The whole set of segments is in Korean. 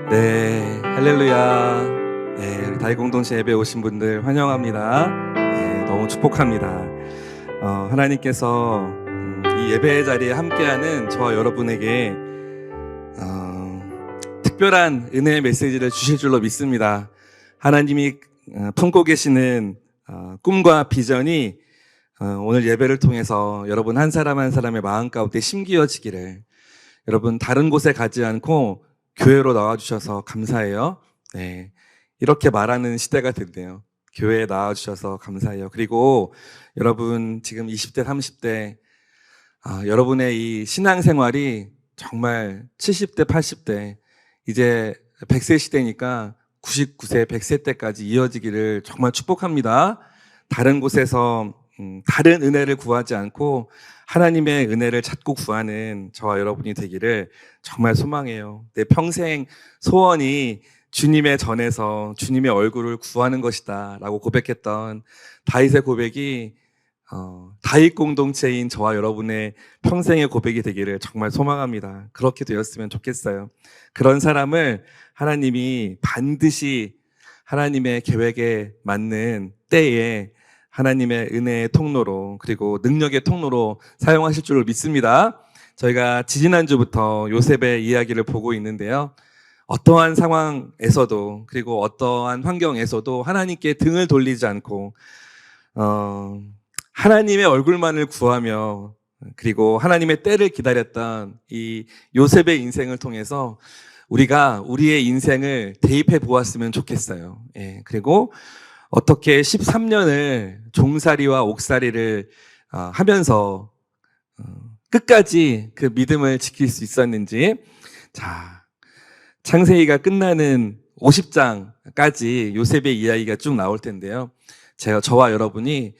네, 할렐루야. 네, 우리 다윗 공동체 예배 오신 분들 환영합니다. 네, 너무 축복합니다. 하나님께서 이 예배 자리에 함께하는 저와 여러분에게 특별한 은혜의 메시지를 주실 줄로 믿습니다. 하나님이 품고 계시는 꿈과 비전이 오늘 예배를 통해서 여러분 한 사람 한 사람의 마음 가운데 심기어지기를, 여러분 다른 곳에 가지 않고 교회로 나와주셔서 감사해요. 네, 이렇게 말하는 시대가 됐네요. 교회에 나와주셔서 감사해요. 그리고 여러분 지금 20대, 30대 여러분의 이 신앙생활이 정말 70대, 80대, 이제 100세 시대니까 99세, 100세 때까지 이어지기를 정말 축복합니다. 다른 곳에서 다른 은혜를 구하지 않고 하나님의 은혜를 찾고 구하는 저와 여러분이 되기를 정말 소망해요. 내 평생 소원이 주님의 전에서 주님의 얼굴을 구하는 것이다 라고 고백했던 다윗의 고백이 다윗 공동체인 저와 여러분의 평생의 고백이 되기를 정말 소망합니다. 그렇게 되었으면 좋겠어요. 그런 사람을 하나님이 반드시 하나님의 계획에 맞는 때에 하나님의 은혜의 통로로, 그리고 능력의 통로로 사용하실 줄로 믿습니다. 저희가 지지난주부터 요셉의 이야기를 보고 있는데요. 어떠한 상황에서도, 그리고 어떠한 환경에서도 하나님께 등을 돌리지 않고 하나님의 얼굴만을 구하며, 그리고 하나님의 때를 기다렸던 이 요셉의 인생을 통해서 우리가 우리의 인생을 대입해 보았으면 좋겠어요. 예, 그리고 어떻게 13년을 종살이와 옥살이를 하면서 끝까지 그 믿음을 지킬 수 있었는지. 자, 창세기가 끝나는 50장까지 요셉의 이야기가 쭉 나올 텐데요. 저와 여러분이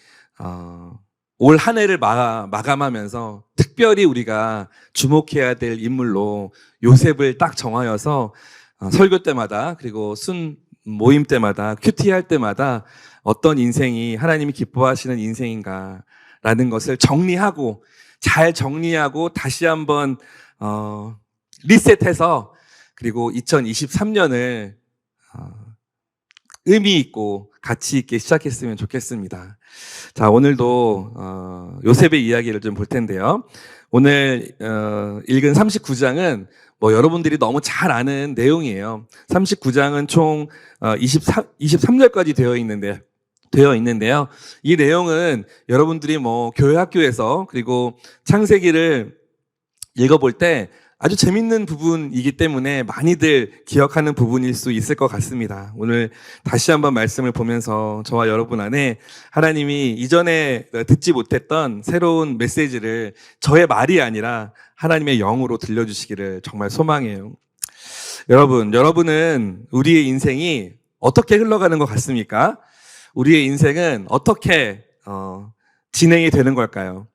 올 한 해를 마감하면서 특별히 우리가 주목해야 될 인물로 요셉을 딱 정하여서 설교 때마다, 그리고 모임 때마다, 큐티 할 때마다 어떤 인생이 하나님이 기뻐하시는 인생인가라는 것을 잘 정리하고 다시 한번 리셋해서, 그리고 2023년을 의미 있고 가치 있게 시작했으면 좋겠습니다. 자, 오늘도 요셉의 이야기를 좀 볼 텐데요. 오늘 읽은 39장은 여러분들이 너무 잘 아는 내용이에요. 39장은 총 23절까지 되어 있는데요. 이 내용은 여러분들이 교회 학교에서, 그리고 창세기를 읽어볼 때 아주 재밌는 부분이기 때문에 많이들 기억하는 부분일 수 있을 것 같습니다. 오늘 다시 한번 말씀을 보면서 저와 여러분 안에 하나님이 이전에 듣지 못했던 새로운 메시지를 저의 말이 아니라 하나님의 영으로 들려주시기를 정말 소망해요. 여러분은 우리의 인생이 어떻게 흘러가는 것 같습니까? 우리의 인생은 어떻게 진행이 되는 걸까요?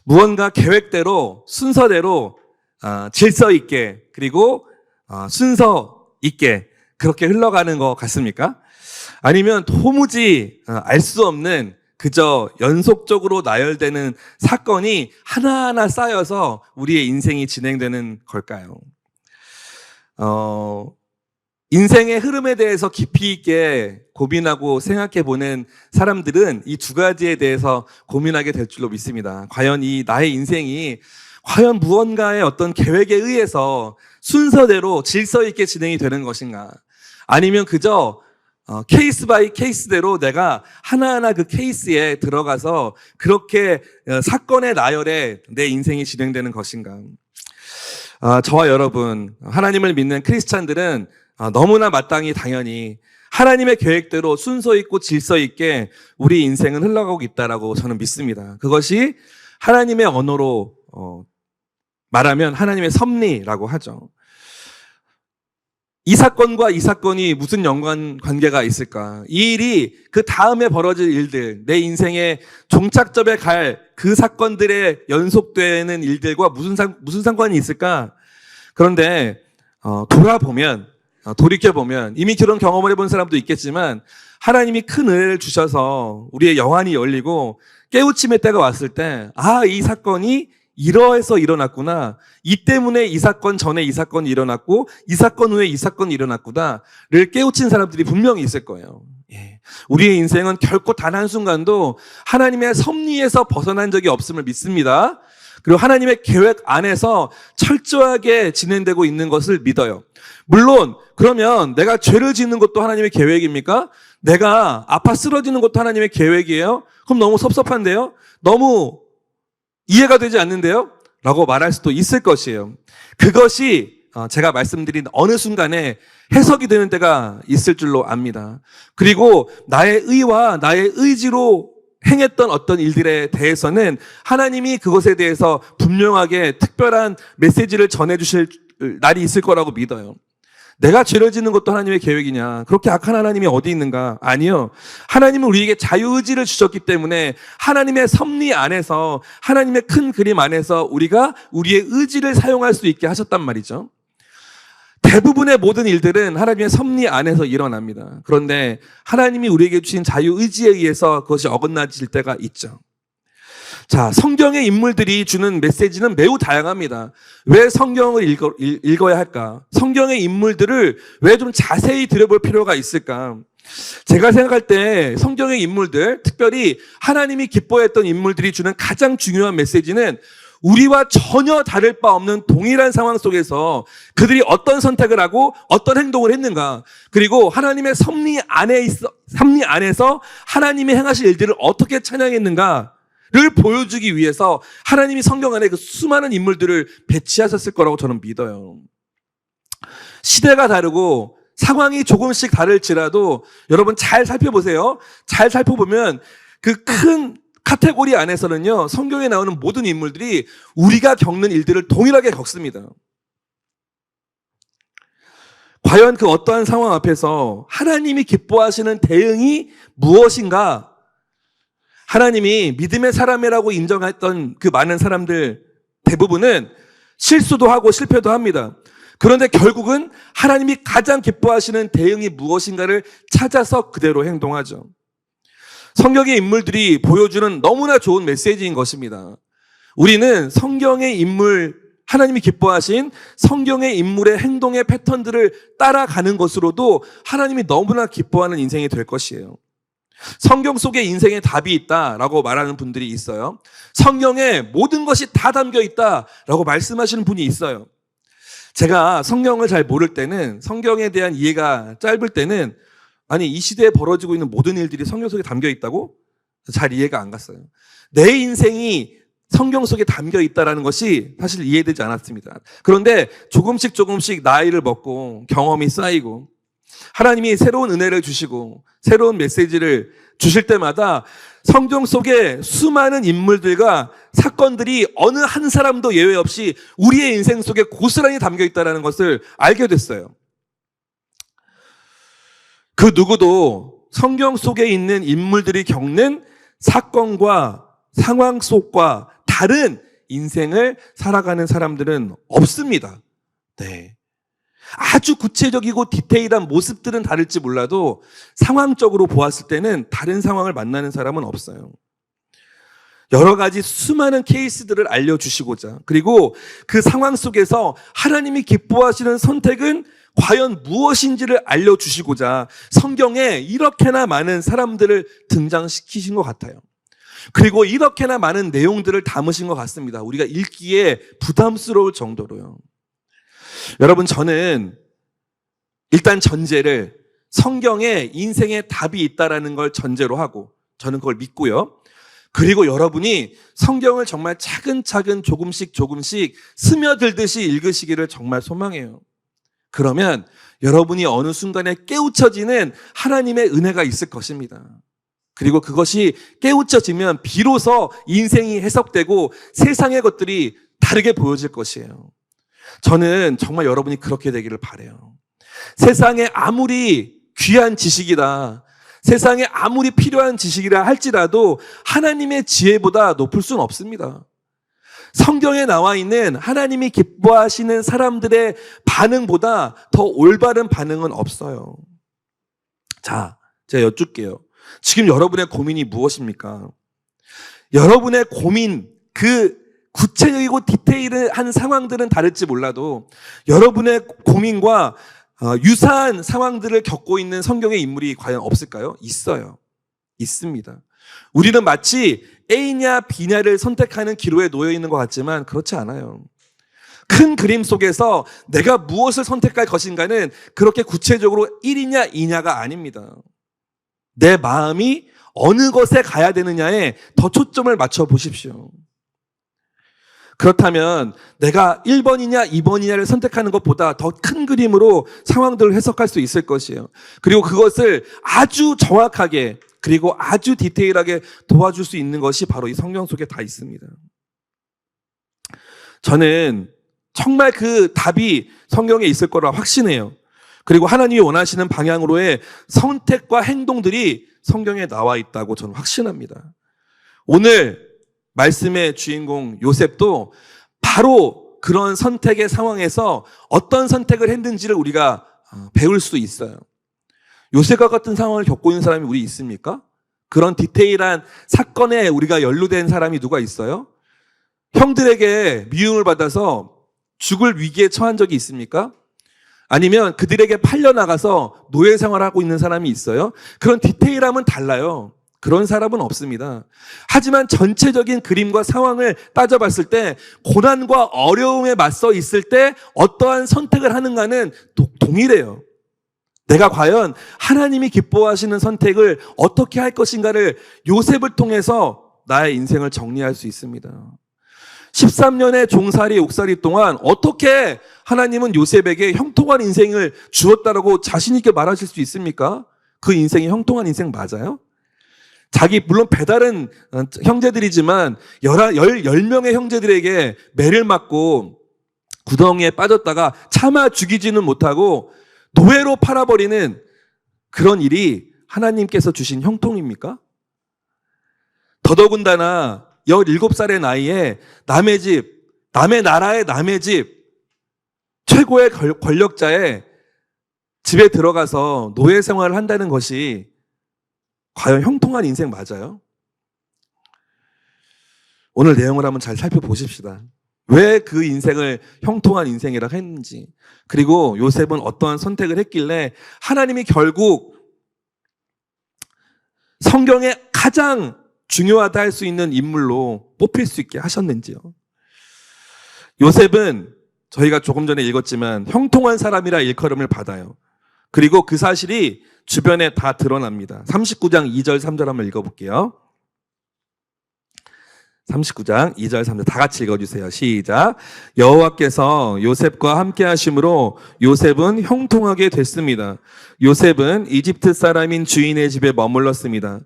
무언가 계획대로, 순서대로, 질서 있게, 그리고 순서 있게 그렇게 흘러가는 것 같습니까? 아니면 도무지 알 수 없는, 그저 연속적으로 나열되는 사건이 하나하나 쌓여서 우리의 인생이 진행되는 걸까요? 인생의 흐름에 대해서 깊이 있게 고민하고 생각해 보는 사람들은 이 두 가지에 대해서 고민하게 될 줄로 믿습니다. 과연 나의 인생이 과연 무언가의 어떤 계획에 의해서 순서대로 질서 있게 진행이 되는 것인가? 아니면 그저 케이스 바이 케이스대로 내가 하나하나 그 케이스에 들어가서 그렇게 사건의 나열에 내 인생이 진행되는 것인가? 저와 여러분, 하나님을 믿는 크리스찬들은 너무나 마땅히 당연히 하나님의 계획대로 순서 있고 질서 있게 우리 인생은 흘러가고 있다라고 저는 믿습니다. 그것이 하나님의 언어로 말하면 하나님의 섭리라고 하죠. 이 사건과 이 사건이 무슨 관계가 있을까? 이 일이 그 다음에 벌어질 일들, 내 인생의 종착점에 갈 그 사건들의 연속되는 일들과 무슨 상관이 있을까? 그런데 돌이켜보면 이미 그런 경험을 해본 사람도 있겠지만 하나님이 큰 은혜를 주셔서 우리의 영안이 열리고 깨우침의 때가 왔을 때, 이 사건이 이러해서 일어났구나. 이 때문에 이 사건 전에 이 사건이 일어났고 이 사건 후에 이 사건이 일어났구나를 깨우친 사람들이 분명히 있을 거예요. 예. 우리의 인생은 결코 단 한순간도 하나님의 섭리에서 벗어난 적이 없음을 믿습니다. 그리고 하나님의 계획 안에서 철저하게 진행되고 있는 것을 믿어요. 물론 그러면 내가 죄를 짓는 것도 하나님의 계획입니까? 내가 아파 쓰러지는 것도 하나님의 계획이에요? 그럼 너무 섭섭한데요? 너무 이해가 되지 않는데요? 라고 말할 수도 있을 것이에요. 그것이 제가 말씀드린 어느 순간에 해석이 되는 때가 있을 줄로 압니다. 그리고 나의 의와 나의 의지로 행했던 어떤 일들에 대해서는 하나님이 그것에 대해서 분명하게 특별한 메시지를 전해주실 날이 있을 거라고 믿어요. 내가 죄를 짓는 것도 하나님의 계획이냐? 그렇게 악한 하나님이 어디 있는가? 아니요. 하나님은 우리에게 자유의지를 주셨기 때문에 하나님의 섭리 안에서 하나님의 큰 그림 안에서 우리가 우리의 의지를 사용할 수 있게 하셨단 말이죠. 대부분의 모든 일들은 하나님의 섭리 안에서 일어납니다. 그런데 하나님이 우리에게 주신 자유의지에 의해서 그것이 어긋나질 때가 있죠. 자, 성경의 인물들이 주는 메시지는 매우 다양합니다. 왜 성경을 읽어야 할까? 성경의 인물들을 왜 좀 자세히 들여볼 필요가 있을까? 제가 생각할 때 성경의 인물들, 특별히 하나님이 기뻐했던 인물들이 주는 가장 중요한 메시지는 우리와 전혀 다를 바 없는 동일한 상황 속에서 그들이 어떤 선택을 하고 어떤 행동을 했는가, 그리고 하나님의 섭리 안에서 하나님이 행하실 일들을 어떻게 찬양했는가를 보여주기 위해서 하나님이 성경 안에 그 수많은 인물들을 배치하셨을 거라고 저는 믿어요. 시대가 다르고 상황이 조금씩 다를지라도 여러분 잘 살펴보세요. 잘 살펴보면 그 큰 카테고리 안에서는요, 성경에 나오는 모든 인물들이 우리가 겪는 일들을 동일하게 겪습니다. 과연 그 어떠한 상황 앞에서 하나님이 기뻐하시는 대응이 무엇인가? 하나님이 믿음의 사람이라고 인정했던 그 많은 사람들 대부분은 실수도 하고 실패도 합니다. 그런데 결국은 하나님이 가장 기뻐하시는 대응이 무엇인가를 찾아서 그대로 행동하죠. 성경의 인물들이 보여주는 너무나 좋은 메시지인 것입니다. 우리는 성경의 인물, 하나님이 기뻐하신 성경의 인물의 행동의 패턴들을 따라가는 것으로도 하나님이 너무나 기뻐하는 인생이 될 것이에요. 성경 속에 인생에 답이 있다라고 말하는 분들이 있어요. 성경에 모든 것이 다 담겨 있다라고 말씀하시는 분이 있어요. 제가 성경을 잘 모를 때는, 성경에 대한 이해가 짧을 때는, 아니 이 시대에 벌어지고 있는 모든 일들이 성경 속에 담겨 있다고? 잘 이해가 안 갔어요. 내 인생이 성경 속에 담겨 있다는 것이 사실 이해되지 않았습니다. 그런데 조금씩 나이를 먹고 경험이 쌓이고 하나님이 새로운 은혜를 주시고 새로운 메시지를 주실 때마다 성경 속에 수많은 인물들과 사건들이 어느 한 사람도 예외 없이 우리의 인생 속에 고스란히 담겨 있다는 것을 알게 됐어요. 그 누구도 성경 속에 있는 인물들이 겪는 사건과 상황 속과 다른 인생을 살아가는 사람들은 없습니다. 네. 아주 구체적이고 디테일한 모습들은 다를지 몰라도 상황적으로 보았을 때는 다른 상황을 만나는 사람은 없어요. 여러 가지 수많은 케이스들을 알려주시고자, 그리고 그 상황 속에서 하나님이 기뻐하시는 선택은 과연 무엇인지를 알려주시고자 성경에 이렇게나 많은 사람들을 등장시키신 것 같아요. 그리고 이렇게나 많은 내용들을 담으신 것 같습니다. 우리가 읽기에 부담스러울 정도로요. 여러분, 저는 일단 전제를 성경에 인생에 답이 있다라는 걸 전제로 하고 저는 그걸 믿고요. 그리고 여러분이 성경을 정말 차근차근 조금씩 스며들듯이 읽으시기를 정말 소망해요. 그러면 여러분이 어느 순간에 깨우쳐지는 하나님의 은혜가 있을 것입니다. 그리고 그것이 깨우쳐지면 비로소 인생이 해석되고 세상의 것들이 다르게 보여질 것이에요. 저는 정말 여러분이 그렇게 되기를 바라요. 세상에 아무리 귀한 지식이다, 세상에 아무리 필요한 지식이라 할지라도 하나님의 지혜보다 높을 수는 없습니다. 성경에 나와 있는 하나님이 기뻐하시는 사람들의 반응보다 더 올바른 반응은 없어요. 자, 제가 여쭙게요. 지금 여러분의 고민이 무엇입니까? 여러분의 고민, 그 구체적이고 디테일한 상황들은 다를지 몰라도 여러분의 고민과 유사한 상황들을 겪고 있는 성경의 인물이 과연 없을까요? 있어요. 있습니다. 우리는 마치 A냐 B냐를 선택하는 기로에 놓여 있는 것 같지만 그렇지 않아요. 큰 그림 속에서 내가 무엇을 선택할 것인가는 그렇게 구체적으로 1이냐 2냐가 아닙니다. 내 마음이 어느 것에 가야 되느냐에 더 초점을 맞춰 보십시오. 그렇다면 내가 1번이냐 2번이냐를 선택하는 것보다 더 큰 그림으로 상황들을 해석할 수 있을 것이에요. 그리고 그것을 아주 정확하게 그리고 아주 디테일하게 도와줄 수 있는 것이 바로 이 성경 속에 다 있습니다. 저는 정말 그 답이 성경에 있을 거라 확신해요. 그리고 하나님이 원하시는 방향으로의 선택과 행동들이 성경에 나와 있다고 저는 확신합니다. 오늘 말씀의 주인공 요셉도 바로 그런 선택의 상황에서 어떤 선택을 했는지를 우리가 배울 수 있어요. 요셉과 같은 상황을 겪고 있는 사람이 우리 있습니까? 그런 디테일한 사건에 우리가 연루된 사람이 누가 있어요? 형들에게 미움을 받아서 죽을 위기에 처한 적이 있습니까? 아니면 그들에게 팔려나가서 노예 생활을 하고 있는 사람이 있어요? 그런 디테일함은 달라요. 그런 사람은 없습니다. 하지만 전체적인 그림과 상황을 따져봤을 때 고난과 어려움에 맞서 있을 때 어떠한 선택을 하는가는 동일해요. 내가 과연 하나님이 기뻐하시는 선택을 어떻게 할 것인가를 요셉을 통해서 나의 인생을 정리할 수 있습니다. 13년의 종살이 옥살이 동안 어떻게 하나님은 요셉에게 형통한 인생을 주었다라고 자신 있게 말하실 수 있습니까? 그 인생이 형통한 인생 맞아요? 물론 배다른 형제들이지만 10명의 형제들에게 매를 맞고 구덩이에 빠졌다가 차마 죽이지는 못하고 노예로 팔아버리는 그런 일이 하나님께서 주신 형통입니까? 더더군다나 17살의 나이에 남의 집, 남의 나라의 남의 집, 최고의 권력자의 집에 들어가서 노예 생활을 한다는 것이 과연 형통한 인생 맞아요? 오늘 내용을 한번 잘 살펴보십시다. 왜 그 인생을 형통한 인생이라고 했는지, 그리고 요셉은 어떠한 선택을 했길래 하나님이 결국 성경에 가장 중요하다 할 수 있는 인물로 뽑힐 수 있게 하셨는지요. 요셉은 저희가 조금 전에 읽었지만 형통한 사람이라 일컬음을 받아요. 그리고 그 사실이 주변에 다 드러납니다. 39장 2절 3절 한번 읽어볼게요. 39장 2절 3절 다 같이 읽어주세요. 시작. 여호와께서 요셉과 함께 하심으로 요셉은 형통하게 됐습니다. 요셉은 이집트 사람인 주인의 집에 머물렀습니다.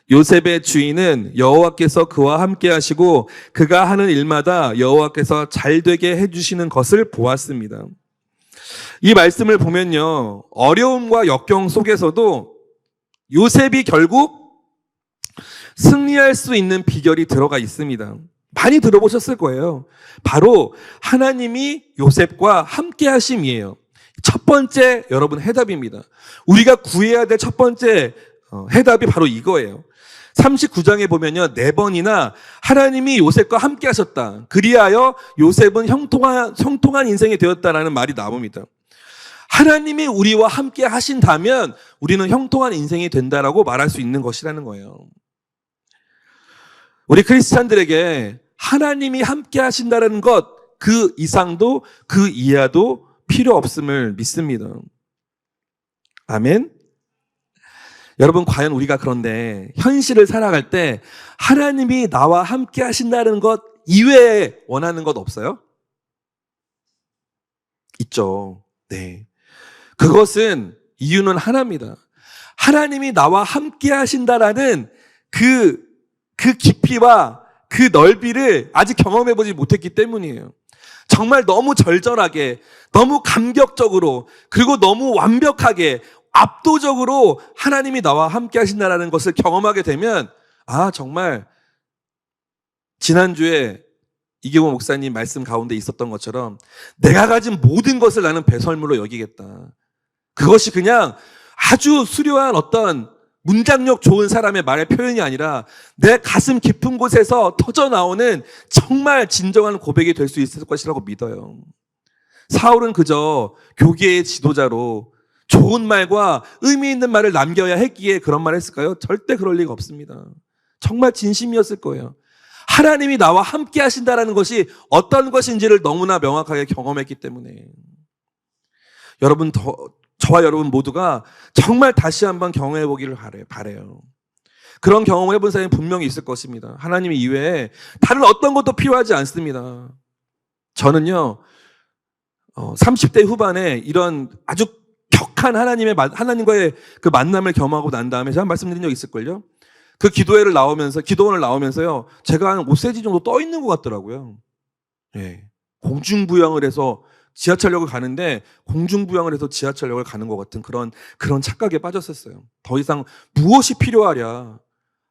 요셉의 주인은 여호와께서 그와 함께 하시고 그가 하는 일마다 여호와께서 잘되게 해주시는 것을 보았습니다. 이 말씀을 보면요, 어려움과 역경 속에서도 요셉이 결국 승리할 수 있는 비결이 들어가 있습니다. 많이 들어보셨을 거예요. 바로 하나님이 요셉과 함께 하심이에요. 첫 번째 여러분 해답입니다. 우리가 구해야 될 첫 번째 해답이 바로 이거예요. 39장에 보면요, 4번이나 하나님이 요셉과 함께 하셨다. 그리하여 요셉은 형통한 인생이 되었다라는 말이 나옵니다. 하나님이 우리와 함께 하신다면 우리는 형통한 인생이 된다라고 말할 수 있는 것이라는 거예요. 우리 크리스찬들에게 하나님이 함께 하신다는 것, 그 이상도 그 이하도 필요 없음을 믿습니다. 아멘. 여러분, 과연 우리가 그런데 현실을 살아갈 때 하나님이 나와 함께 하신다는 것 이외에 원하는 것 없어요? 있죠. 네. 그것은 이유는 하나입니다. 하나님이 나와 함께 하신다라는 그 깊이와 그 넓이를 아직 경험해보지 못했기 때문이에요. 정말 너무 절절하게, 너무 감격적으로, 그리고 너무 완벽하게, 압도적으로 하나님이 나와 함께 하신다는 것을 경험하게 되면, 정말 지난주에 이경호 목사님 말씀 가운데 있었던 것처럼 내가 가진 모든 것을 나는 배설물로 여기겠다. 그것이 그냥 아주 수려한 어떤 문장력 좋은 사람의 말의 표현이 아니라 내 가슴 깊은 곳에서 터져나오는 정말 진정한 고백이 될 수 있을 것이라고 믿어요. 사울은 그저 교계의 지도자로 좋은 말과 의미 있는 말을 남겨야 했기에 그런 말을 했을까요? 절대 그럴 리가 없습니다. 정말 진심이었을 거예요. 하나님이 나와 함께 하신다는 것이 어떤 것인지를 너무나 명확하게 경험했기 때문에. 여러분, 저와 여러분 모두가 정말 다시 한번 경험해 보기를 바라요. 그런 경험을 해본 사람이 분명히 있을 것입니다. 하나님 이외에 다른 어떤 것도 필요하지 않습니다. 저는요, 30대 후반에 이런 아주 격한 하나님과의 그 만남을 경험하고 난 다음에 제가 말씀드린 적 있을걸요? 그 기도원을 나오면서요, 제가 한 5cm 정도 떠 있는 것 같더라고요. 예. 공중부양을 해서 지하철역을 가는데 공중부양을 해서 지하철역을 가는 것 같은 그런 착각에 빠졌었어요. 더 이상 무엇이 필요하랴?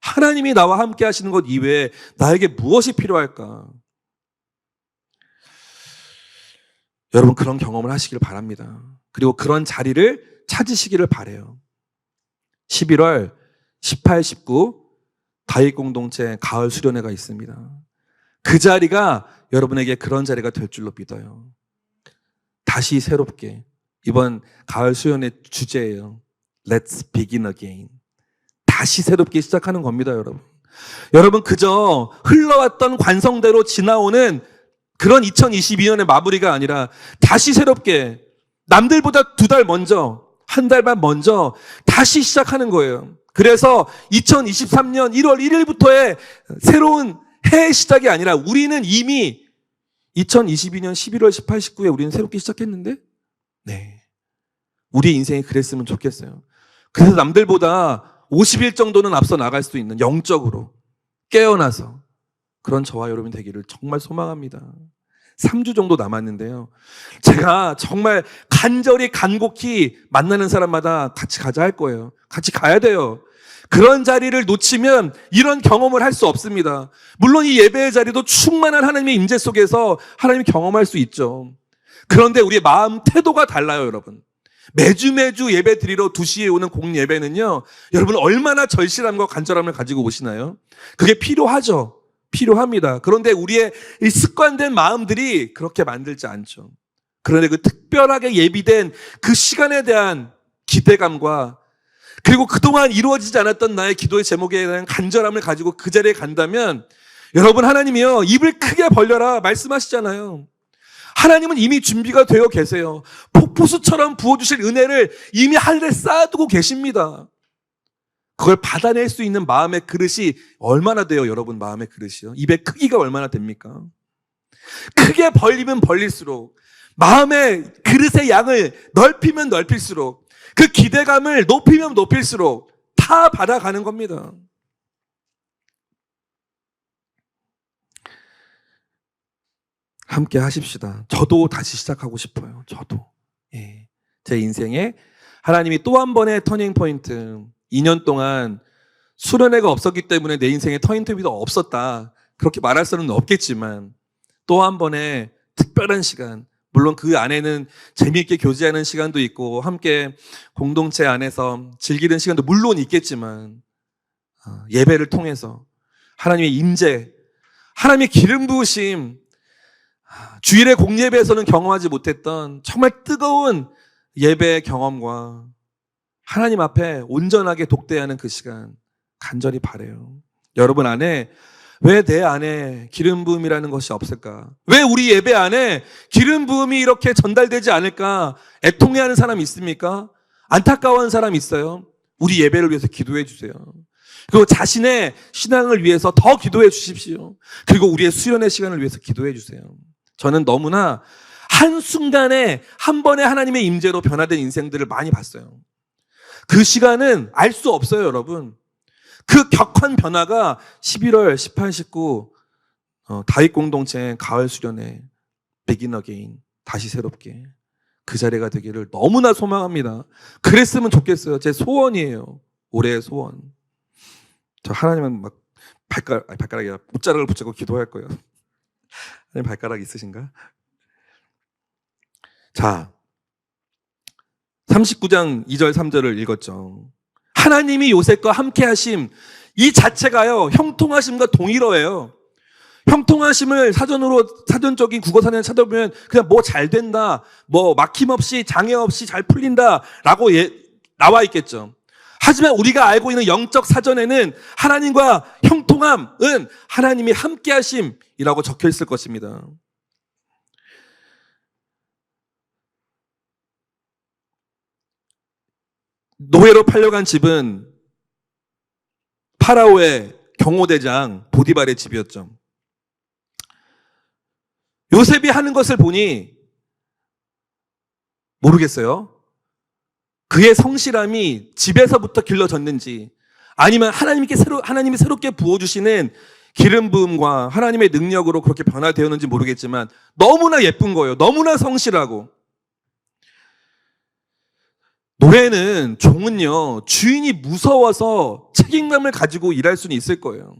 하나님이 나와 함께 하시는 것 이외에 나에게 무엇이 필요할까? 여러분 그런 경험을 하시길 바랍니다. 그리고 그런 자리를 찾으시기를 바라요. 11월 18, 19 다윗 공동체 가을 수련회가 있습니다. 그 자리가 여러분에게 그런 자리가 될 줄로 믿어요. 다시 새롭게 이번 가을 수련회 주제예요. Let's begin again. 다시 새롭게 시작하는 겁니다, 여러분. 여러분 그저 흘러왔던 관성대로 지나오는 그런 2022년의 마무리가 아니라 다시 새롭게 남들보다 2달 먼저, 1달 반 먼저 다시 시작하는 거예요. 그래서 2023년 1월 1일부터의 새로운 해의 시작이 아니라 우리는 이미 2022년 11월 18, 19에 우리는 새롭게 시작했는데, 네. 우리 인생이 그랬으면 좋겠어요. 그래서 남들보다 50일 정도는 앞서 나갈 수 있는 영적으로 깨어나서 그런 저와 여러분 되기를 정말 소망합니다. 3주 정도 남았는데요. 제가 정말 간곡히 만나는 사람마다 같이 가자 할 거예요. 같이 가야 돼요. 그런 자리를 놓치면 이런 경험을 할 수 없습니다. 물론 이 예배의 자리도 충만한 하나님의 임재 속에서 하나님이 경험할 수 있죠. 그런데 우리의 마음 태도가 달라요, 여러분. 매주 예배 드리러 2시에 오는 공예배는요, 여러분 얼마나 절실함과 간절함을 가지고 오시나요? 그게 필요하죠. 필요합니다. 그런데 우리의 이 습관된 마음들이 그렇게 만들지 않죠. 그런데 그 특별하게 예비된 그 시간에 대한 기대감과 그리고 그동안 이루어지지 않았던 나의 기도의 제목에 대한 간절함을 가지고 그 자리에 간다면 여러분 하나님이요 입을 크게 벌려라 말씀하시잖아요. 하나님은 이미 준비가 되어 계세요. 폭포수처럼 부어주실 은혜를 이미 하늘에 쌓아두고 계십니다. 그걸 받아낼 수 있는 마음의 그릇이 얼마나 돼요, 여러분? 마음의 그릇이요. 입의 크기가 얼마나 됩니까? 크게 벌리면 벌릴수록 마음의 그릇의 양을 넓히면 넓힐수록 그 기대감을 높이면 높일수록 다 받아가는 겁니다. 함께 하십시다. 저도 다시 시작하고 싶어요. 저도. 예. 제 인생에 하나님이 또 한 번의 터닝 포인트, 2년 동안 수련회가 없었기 때문에 내 인생에 터닝 포인트가 없었다. 그렇게 말할 수는 없겠지만 또 한 번의 특별한 시간, 물론 그 안에는 재미있게 교제하는 시간도 있고 함께 공동체 안에서 즐기는 시간도 물론 있겠지만 예배를 통해서 하나님의 임재, 하나님의 기름 부으심, 주일의 공예배에서는 경험하지 못했던 정말 뜨거운 예배의 경험과 하나님 앞에 온전하게 독대하는 그 시간 간절히 바라요. 여러분 안에 왜 내 안에 기름 부음이라는 것이 없을까? 왜 우리 예배 안에 기름 부음이 이렇게 전달되지 않을까? 애통해하는 사람 있습니까? 안타까워하는 사람 있어요? 우리 예배를 위해서 기도해 주세요. 그리고 자신의 신앙을 위해서 더 기도해 주십시오. 그리고 우리의 수련의 시간을 위해서 기도해 주세요. 저는 너무나 한순간에 한 번에 하나님의 임재로 변화된 인생들을 많이 봤어요. 그 시간은 알 수 없어요, 여러분. 그 격한 변화가 11월 18, 19 다윗 공동체 가을 수련회 begin again 다시 새롭게 그 자리가 되기를 너무나 소망합니다. 그랬으면 좋겠어요. 제 소원이에요. 올해의 소원. 저 하나님은 막 발가락이야. 옷자락을 붙잡고 기도할 거예요. 하나님 발가락 있으신가? 자, 39장 2절 3절을 읽었죠. 하나님이 요셉과 함께 하심, 이 자체가요, 형통하심과 동일어예요. 형통하심을 사전적인 국어사전에 찾아보면 그냥 뭐 잘 된다, 뭐 막힘없이 장애 없이 잘 풀린다라고 나와 있겠죠. 하지만 우리가 알고 있는 영적 사전에는 하나님과 형통함은 하나님이 함께 하심이라고 적혀 있을 것입니다. 노예로 팔려간 집은 파라오의 경호대장 보디발의 집이었죠. 요셉이 하는 것을 보니 모르겠어요. 그의 성실함이 집에서부터 길러졌는지, 아니면 하나님이 새롭게 부어주시는 기름 부음과 하나님의 능력으로 그렇게 변화되었는지 모르겠지만 너무나 예쁜 거예요. 너무나 성실하고. 노예는, 종은요, 주인이 무서워서 책임감을 가지고 일할 수는 있을 거예요.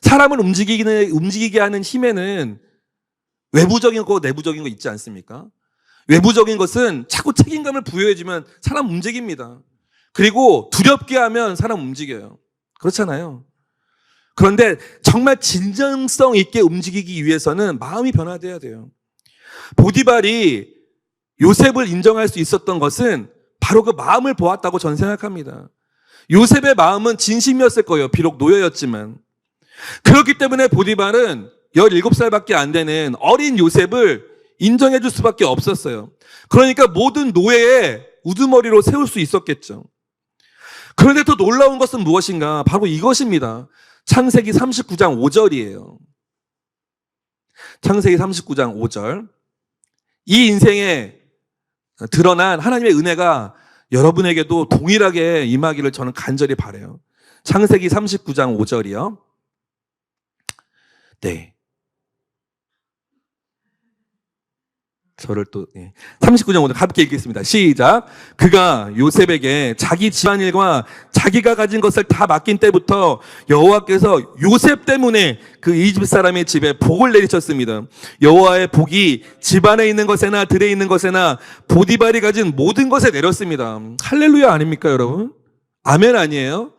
사람을 움직이게 하는 힘에는 외부적인 거, 내부적인 거 있지 않습니까? 외부적인 것은 자꾸 책임감을 부여해주면 사람 움직입니다. 그리고 두렵게 하면 사람 움직여요. 그렇잖아요. 그런데 정말 진정성 있게 움직이기 위해서는 마음이 변화돼야 돼요. 보디발이 요셉을 인정할 수 있었던 것은 바로 그 마음을 보았다고 저는 생각합니다. 요셉의 마음은 진심이었을 거예요. 비록 노예였지만. 그렇기 때문에 보디발은 17살밖에 안 되는 어린 요셉을 인정해 줄 수밖에 없었어요. 그러니까 모든 노예의 우두머리로 세울 수 있었겠죠. 그런데 더 놀라운 것은 무엇인가? 바로 이것입니다. 창세기 39장 5절이에요. 창세기 39장 5절. 이 인생에 드러난 하나님의 은혜가 여러분에게도 동일하게 임하기를 저는 간절히 바라요. 창세기 39장 5절이요. 네. 저를 또 39장 5절 함께 읽겠습니다. 시작. 그가 요셉에게 자기 집안일과 자기가 가진 것을 다 맡긴 때부터 여호와께서 요셉 때문에 그 이집트 사람의 집에 복을 내리셨습니다. 여호와의 복이 집안에 있는 것에나 들에 있는 것에나 보디발이 가진 모든 것에 내렸습니다. 할렐루야 아닙니까 여러분? 아멘 아니에요?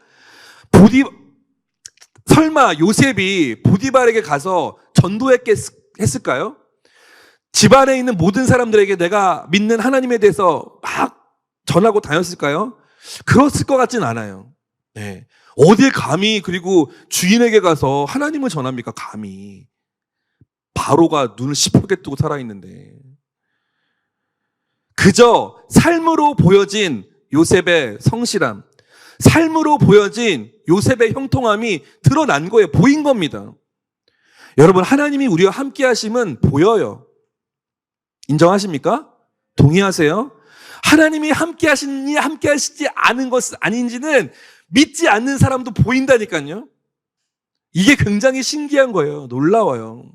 설마 요셉이 보디발에게 가서 전도했을까요? 집안에 있는 모든 사람들에게 내가 믿는 하나님에 대해서 막 전하고 다녔을까요? 그랬을 것 같진 않아요. 네. 어딜 감히 그리고 주인에게 가서 하나님을 전합니까? 감히. 바로가 눈을 시퍼게 뜨고 살아있는데. 그저 삶으로 보여진 요셉의 성실함, 삶으로 보여진 요셉의 형통함이 드러난 거예요. 보인 겁니다. 여러분, 하나님이 우리와 함께 하심은 보여요. 인정하십니까? 동의하세요? 하나님이 함께 하시니 함께 하시지 않은 것 아닌지는 믿지 않는 사람도 보인다니까요. 이게 굉장히 신기한 거예요. 놀라워요.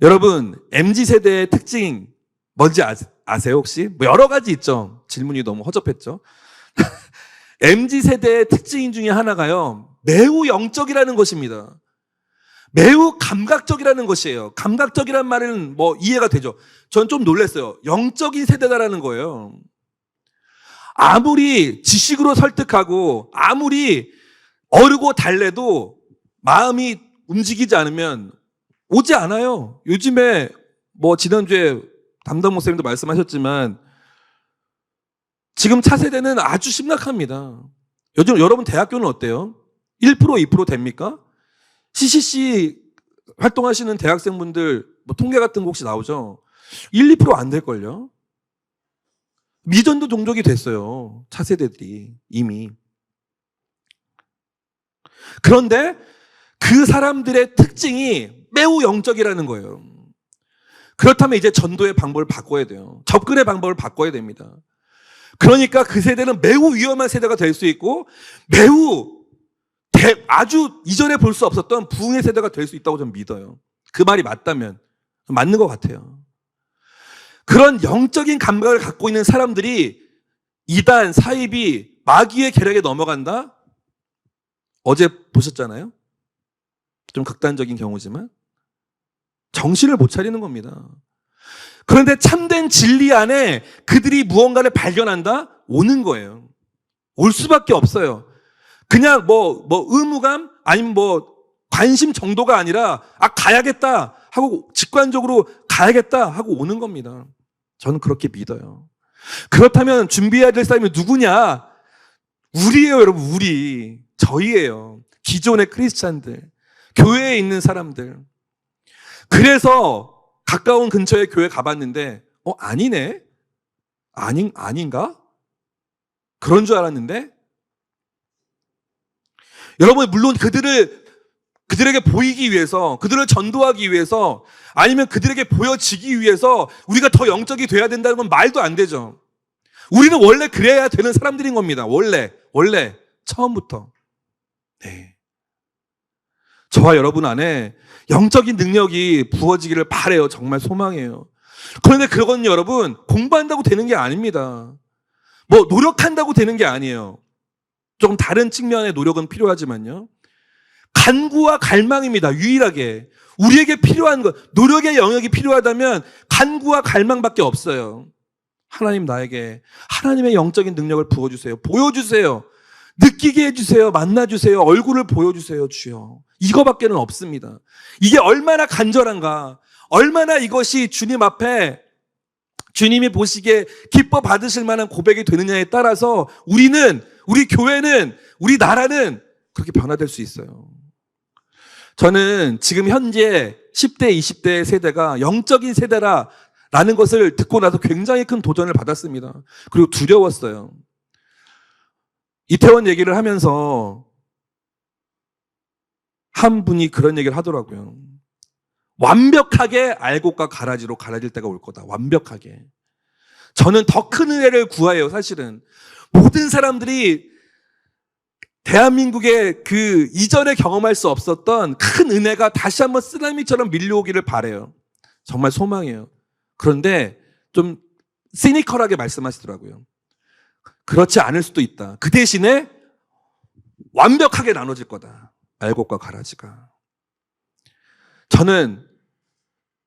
여러분, MZ세대의 특징 뭔지 아세요 혹시? 뭐 여러 가지 있죠. 질문이 너무 허접했죠. MZ세대의 특징 중에 하나가요, 매우 영적이라는 것입니다. 매우 감각적이라는 것이에요. 감각적이란 말은 뭐 이해가 되죠. 전 좀 놀랐어요. 영적인 세대다라는 거예요. 아무리 지식으로 설득하고 아무리 어르고 달래도 마음이 움직이지 않으면 오지 않아요. 요즘에 뭐 지난주에 담당 목사님도 말씀하셨지만 지금 차세대는 아주 심각합니다. 요즘 여러분 대학교는 어때요? 1% 2% 됩니까? CCC 활동하시는 대학생분들 뭐 통계 같은 거 혹시 나오죠? 1, 2% 안 될걸요? 미전도 종족이 됐어요. 차세대들이 이미. 그런데 그 사람들의 특징이 매우 영적이라는 거예요. 그렇다면 이제 전도의 방법을 바꿔야 돼요. 접근의 방법을 바꿔야 됩니다. 그러니까 그 세대는 매우 위험한 세대가 될 수 있고 매우 아주 이전에 볼 수 없었던 부흥의 세대가 될 수 있다고 저는 믿어요. 그 말이 맞다면 맞는 것 같아요. 그런 영적인 감각을 갖고 있는 사람들이 이단, 사이비, 마귀의 계략에 넘어간다? 어제 보셨잖아요? 좀 극단적인 경우지만 정신을 못 차리는 겁니다. 그런데 참된 진리 안에 그들이 무언가를 발견한다? 오는 거예요. 올 수밖에 없어요. 그냥 의무감 아니면 관심 정도가 아니라 가야겠다 하고 직관적으로 가야겠다 하고 오는 겁니다. 저는 그렇게 믿어요. 그렇다면 준비해야 될 사람이 누구냐? 우리예요, 여러분. 우리. 저희예요. 기존의 크리스찬들, 교회에 있는 사람들. 그래서 가까운 근처에 교회 가봤는데 아니네? 아닌가? 그런 줄 알았는데 여러분, 물론 그들에게 보이기 위해서, 그들을 전도하기 위해서, 아니면 그들에게 보여지기 위해서 우리가 더 영적이 돼야 된다는 건 말도 안 되죠. 우리는 원래 그래야 되는 사람들인 겁니다. 원래 처음부터. 네. 저와 여러분 안에 영적인 능력이 부어지기를 바라요. 정말 소망해요. 그런데 그건 여러분 공부한다고 되는 게 아닙니다. 노력한다고 되는 게 아니에요. 조금 다른 측면의 노력은 필요하지만요. 간구와 갈망입니다. 유일하게 우리에게 필요한 것, 노력의 영역이 필요하다면 간구와 갈망밖에 없어요. 하나님, 나에게 하나님의 영적인 능력을 부어주세요. 보여주세요. 느끼게 해주세요. 만나주세요. 얼굴을 보여주세요. 주여. 이거밖에는 없습니다. 이게 얼마나 간절한가, 얼마나 이것이 주님 앞에 주님이 보시기에 기뻐 받으실 만한 고백이 되느냐에 따라서 우리 교회는, 우리 나라는 그렇게 변화될 수 있어요. 저는 지금 현재 10대, 20대 세대가 영적인 세대라는 것을 듣고 나서 굉장히 큰 도전을 받았습니다. 그리고 두려웠어요. 이태원 얘기를 하면서 한 분이 그런 얘기를 하더라고요. 완벽하게 알곡과 가라지로 갈라질 때가 올 거다. 완벽하게. 저는 더 큰 은혜를 구해요. 사실은 모든 사람들이 대한민국의 그 이전에 경험할 수 없었던 큰 은혜가 다시 한번 쓰나미처럼 밀려오기를 바라요. 정말 소망이에요. 그런데 좀 시니컬하게 말씀하시더라고요. 그렇지 않을 수도 있다. 그 대신에 완벽하게 나눠질 거다. 알곡과 가라지가. 저는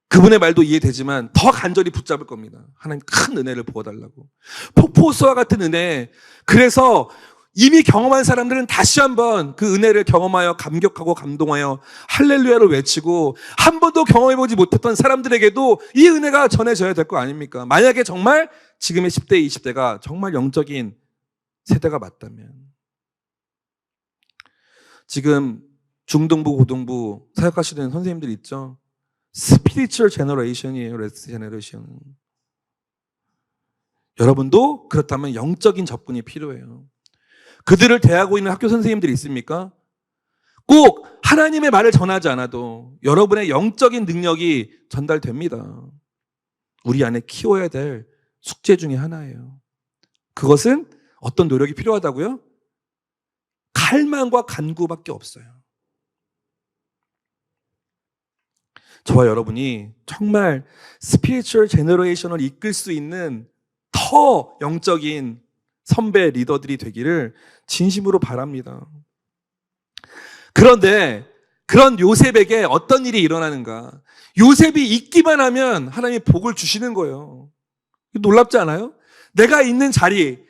그분의 말도 이해되지만 더 간절히 붙잡을 겁니다. 하나님 큰 은혜를 부어달라고. 폭포수와 같은 은혜. 그래서 이미 경험한 사람들은 다시 한번 그 은혜를 경험하여 감격하고 감동하여 할렐루야를 외치고, 한 번도 경험해보지 못했던 사람들에게도 이 은혜가 전해져야 될 거 아닙니까? 만약에 정말 지금의 10대, 20대가 정말 영적인 세대가 맞다면. 지금 중등부, 고등부 사역하시는 선생님들 있죠? 스피리추얼 제너레이션이에요. 레스 제너레이션. 여러분도 그렇다면 영적인 접근이 필요해요. 그들을 대하고 있는 학교 선생님들이 있습니까? 꼭 하나님의 말을 전하지 않아도 여러분의 영적인 능력이 전달됩니다. 우리 안에 키워야 될 숙제 중에 하나예요. 그것은 어떤 노력이 필요하다고요? 갈망과 간구밖에 없어요. 저와 여러분이 정말 스피리추얼 제너레이션을 이끌 수 있는 더 영적인 선배 리더들이 되기를 진심으로 바랍니다. 그런데 그런 요셉에게 어떤 일이 일어나는가? 요셉이 있기만 하면 하나님이 복을 주시는 거예요. 놀랍지 않아요? 내가 있는 자리,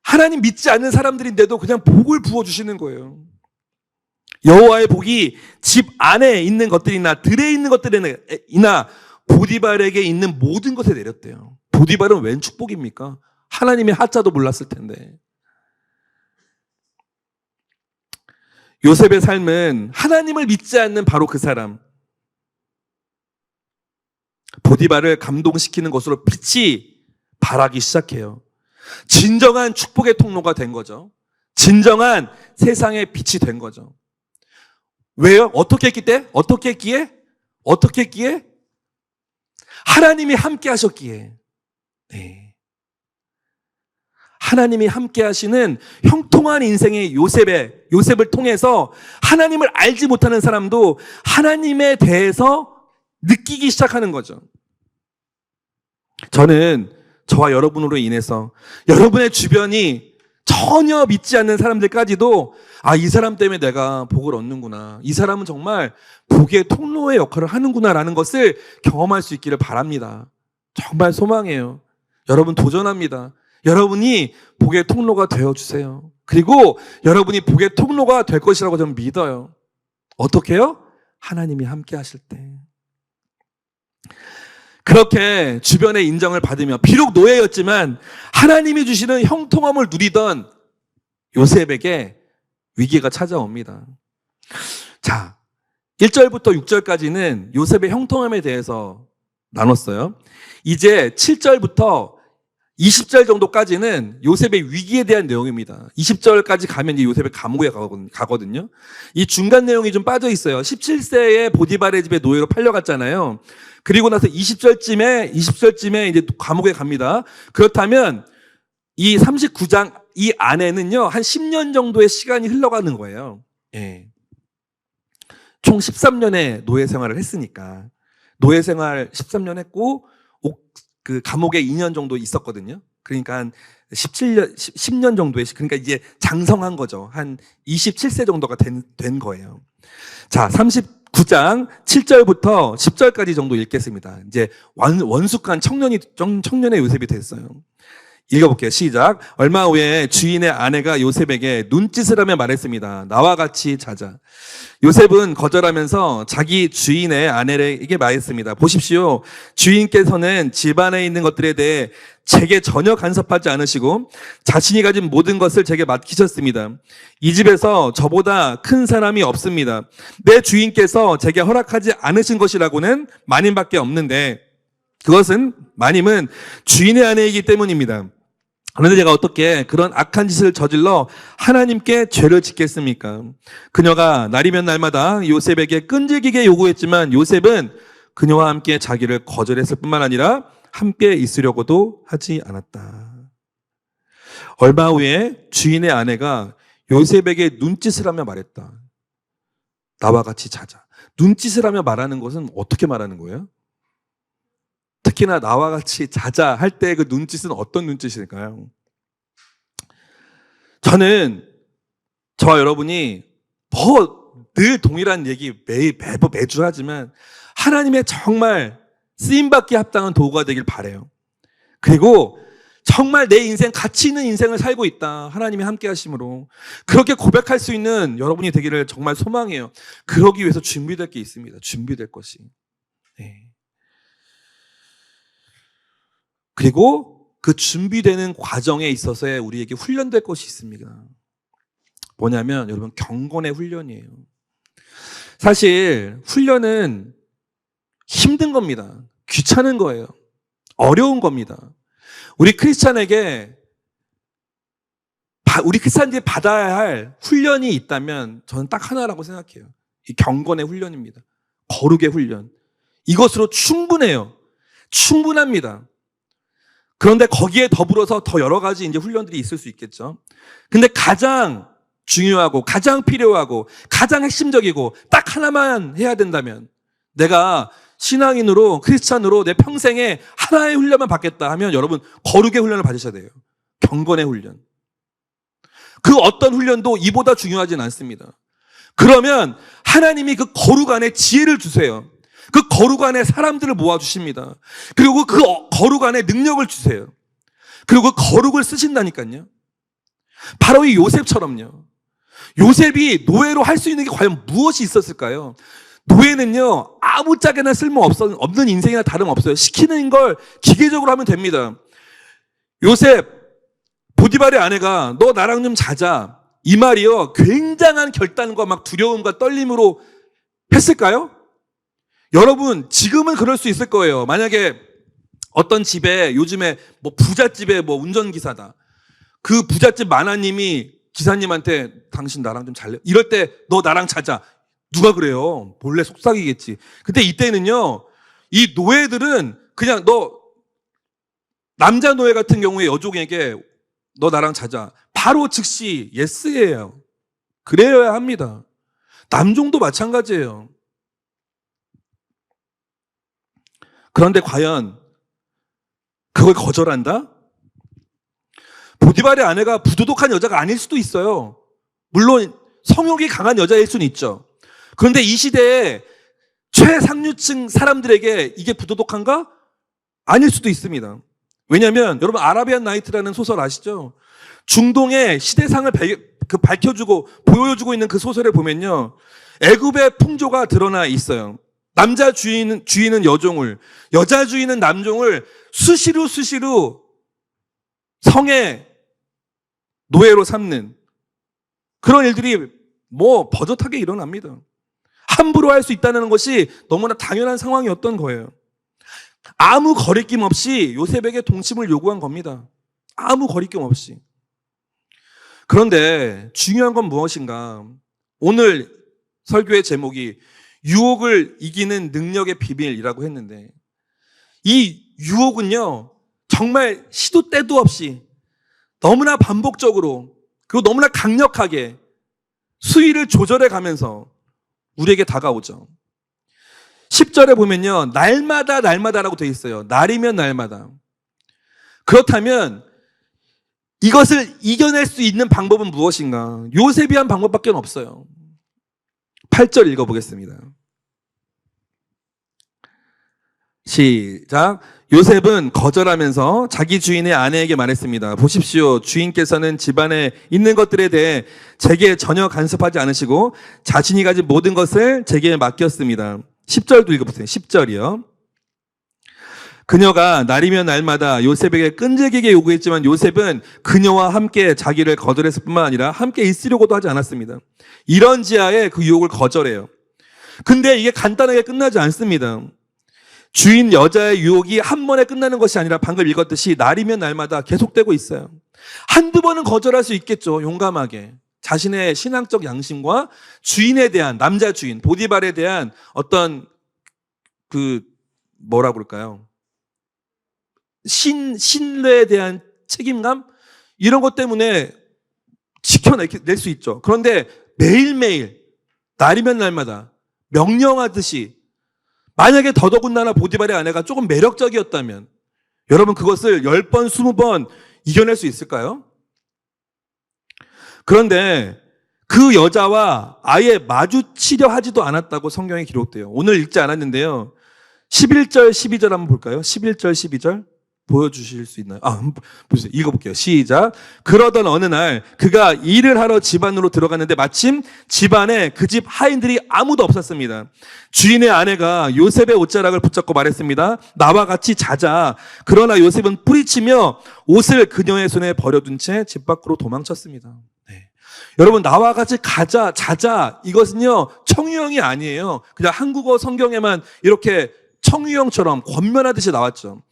하나님 믿지 않는 사람들인데도 그냥 복을 부어주시는 거예요. 여호와의 복이 집 안에 있는 것들이나 들에 있는 것들이나 보디발에게 있는 모든 것에 내렸대요. 보디발은 웬 축복입니까? 하나님의 하자도 몰랐을 텐데. 요셉의 삶은 하나님을 믿지 않는 바로 그 사람, 보디발을 감동시키는 것으로 빛이 발하기 시작해요. 진정한 축복의 통로가 된 거죠. 진정한 세상의 빛이 된 거죠. 왜요? 어떻게 했기에? 어떻게 했기에? 하나님이 함께 하셨기에. 네. 하나님이 함께 하시는 형통한 인생의 요셉을 통해서 하나님을 알지 못하는 사람도 하나님에 대해서 느끼기 시작하는 거죠. 저는 저와 여러분으로 인해서 여러분의 주변이 전혀 믿지 않는 사람들까지도 이 사람 때문에 내가 복을 얻는구나. 이 사람은 정말 복의 통로의 역할을 하는구나라는 것을 경험할 수 있기를 바랍니다. 정말 소망해요. 여러분 도전합니다. 여러분이 복의 통로가 되어주세요. 그리고 여러분이 복의 통로가 될 것이라고 저는 믿어요. 어떻게 해요? 하나님이 함께 하실 때. 그렇게 주변의 인정을 받으며 비록 노예였지만 하나님이 주시는 형통함을 누리던 요셉에게 위기가 찾아옵니다. 자, 1절부터 6절까지는 요셉의 형통함에 대해서 나눴어요. 이제 7절부터 20절 정도까지는 요셉의 위기에 대한 내용입니다. 20절까지 가면 이제 요셉의 감옥에 가거든요. 이 중간 내용이 좀 빠져 있어요. 17세에 보디발의 집에 노예로 팔려갔잖아요. 그리고 나서 20절쯤에 이제 감옥에 갑니다. 그렇다면 이 39장 이 안에는요, 한 10년 정도의 시간이 흘러가는 거예요. 예. 총 13년의 노예 생활을 했으니까. 노예 생활 13년 했고, 그 감옥에 2년 정도 있었거든요. 그러니까 한 10년 정도의, 그러니까 이제 장성한 거죠. 한 27세 정도가 된 거예요. 자, 39장 7절부터 10절까지 정도 읽겠습니다. 이제 원숙한 청년의 요셉이 됐어요. 읽어볼게요. 시작. 얼마 후에 주인의 아내가 요셉에게 눈짓을 하며 말했습니다. 나와 같이 자자. 요셉은 거절하면서 자기 주인의 아내에게 말했습니다. 보십시오. 주인께서는 집안에 있는 것들에 대해 제게 전혀 간섭하지 않으시고 자신이 가진 모든 것을 제게 맡기셨습니다. 이 집에서 저보다 큰 사람이 없습니다. 내 주인께서 제게 허락하지 않으신 것이라고는 마님밖에 없는데 그것은 마님은 주인의 아내이기 때문입니다. 그런데 제가 어떻게 그런 악한 짓을 저질러 하나님께 죄를 짓겠습니까? 그녀가 날이면 날마다 요셉에게 끈질기게 요구했지만 요셉은 그녀와 함께 자기를 거절했을 뿐만 아니라 함께 있으려고도 하지 않았다. 얼마 후에 주인의 아내가 요셉에게 눈짓을 하며 말했다. 나와 같이 자자. 눈짓을 하며 말하는 것은 어떻게 말하는 거예요? 특히나 나와 같이 자자 할 때 그 눈짓은 어떤 눈짓일까요? 저는 저와 여러분이 늘 동일한 얘기 매주 하지만 하나님의 정말 쓰임받기 합당한 도구가 되길 바라요. 그리고 정말 내 인생 가치 있는 인생을 살고 있다. 하나님이 함께 하심으로 그렇게 고백할 수 있는 여러분이 되기를 정말 소망해요. 그러기 위해서 준비될 게 있습니다. 준비될 것이. 네. 그리고 그 준비되는 과정에 있어서의 우리에게 훈련될 것이 있습니다. 뭐냐면 여러분 경건의 훈련이에요. 사실 훈련은 힘든 겁니다. 귀찮은 거예요. 어려운 겁니다. 우리 크리스찬들이 받아야 할 훈련이 있다면 저는 딱 하나라고 생각해요. 이 경건의 훈련입니다. 거룩의 훈련. 이것으로 충분해요. 충분합니다. 그런데 거기에 더불어서 더 여러 가지 이제 훈련들이 있을 수 있겠죠. 근데 가장 중요하고 가장 필요하고 가장 핵심적이고 딱 하나만 해야 된다면 내가 신앙인으로 크리스찬으로 내 평생에 하나의 훈련만 받겠다 하면 여러분 거룩의 훈련을 받으셔야 돼요. 경건의 훈련. 그 어떤 훈련도 이보다 중요하진 않습니다. 그러면 하나님이 그 거룩 안에 지혜를 주세요. 그 거룩 안에 사람들을 모아주십니다. 그리고 그 거룩 안에 능력을 주세요. 그리고 그 거룩을 쓰신다니까요. 바로 이 요셉처럼요. 요셉이 노예로 할 수 있는 게 과연 무엇이 있었을까요? 노예는요, 아무짝에나 쓸모없는 인생이나 다름없어요. 시키는 걸 기계적으로 하면 됩니다. 요셉, 보디발의 아내가 너 나랑 좀 자자. 이 말이요, 굉장한 결단과 막 두려움과 떨림으로 했을까요? 여러분, 지금은 그럴 수 있을 거예요. 만약에 어떤 집에 요즘에 뭐 부잣집에 뭐 운전기사다. 그 부잣집 마나님이 기사님한테 당신 나랑 좀 잘래? 이럴 때 너 나랑 자자. 누가 그래요? 몰래 속삭이겠지. 근데 이때는요, 이 노예들은 그냥 남자 노예 같은 경우에 여종에게 너 나랑 자자. 바로 즉시 예스예요. 그래야 합니다. 남종도 마찬가지예요. 그런데 과연 그걸 거절한다? 보디발의 아내가 부도덕한 여자가 아닐 수도 있어요. 물론 성욕이 강한 여자일 수는 있죠. 그런데 이 시대에 최상류층 사람들에게 이게 부도덕한가? 아닐 수도 있습니다. 왜냐하면 여러분 아라비안 나이트라는 소설 아시죠? 중동의 시대상을 밝혀주고 보여주고 있는 그 소설에 보면요, 애굽의 풍조가 드러나 있어요. 남자 주인은 여종을, 여자 주인은 남종을 수시로 성의 노예로 삼는 그런 일들이 버젓하게 일어납니다. 함부로 할 수 있다는 것이 너무나 당연한 상황이었던 거예요. 아무 거리낌 없이 요셉에게 동침을 요구한 겁니다. 아무 거리낌 없이. 그런데 중요한 건 무엇인가? 오늘 설교의 제목이 유혹을 이기는 능력의 비밀이라고 했는데, 이 유혹은요, 정말 시도 때도 없이 너무나 반복적으로 그리고 너무나 강력하게 수위를 조절해 가면서 우리에게 다가오죠. 10절에 보면요, 날마다라고 되어 있어요. 날이면 날마다. 그렇다면 이것을 이겨낼 수 있는 방법은 무엇인가? 요셉이 한 방법밖에 없어요. 8절 읽어보겠습니다. 시작. 요셉은 거절하면서 자기 주인의 아내에게 말했습니다. 보십시오. 주인께서는 집안에 있는 것들에 대해 제게 전혀 간섭하지 않으시고 자신이 가진 모든 것을 제게 맡겼습니다. 10절도 읽어보세요. 10절이요. 그녀가 날이면 날마다 요셉에게 끈질기게 요구했지만 요셉은 그녀와 함께 자기를 거절했을 뿐만 아니라 함께 있으려고도 하지 않았습니다. 이런 지하에 그 유혹을 거절해요. 근데 이게 간단하게 끝나지 않습니다. 주인 여자의 유혹이 한 번에 끝나는 것이 아니라 방금 읽었듯이 날이면 날마다 계속되고 있어요. 한두 번은 거절할 수 있겠죠. 용감하게. 자신의 신앙적 양심과 주인에 대한, 남자 주인, 보디발에 대한 어떤 뭐라 그럴까요? 신뢰에 대한 책임감? 이런 것 때문에 지켜낼 수 있죠. 그런데 매일매일, 날이면 날마다 명령하듯이, 만약에 더더군다나 보디발의 아내가 조금 매력적이었다면 여러분 그것을 10번, 20번 이겨낼 수 있을까요? 그런데 그 여자와 아예 마주치려 하지도 않았다고 성경에 기록돼요. 오늘 읽지 않았는데요. 11절, 12절 한번 볼까요? 11절, 12절 보여주실 수 있나요? 보세요. 읽어볼게요. 시작. 그러던 어느 날 그가 일을 하러 집 안으로 들어갔는데 마침 집안에 그 집 하인들이 아무도 없었습니다. 주인의 아내가 요셉의 옷자락을 붙잡고 말했습니다. 나와 같이 자자. 그러나 요셉은 뿌리치며 옷을 그녀의 손에 버려둔 채 집 밖으로 도망쳤습니다. 네. 여러분, 나와 같이 자자. 이것은요, 청유형이 아니에요. 그냥 한국어 성경에만 이렇게 청유형처럼 권면하듯이 나왔죠.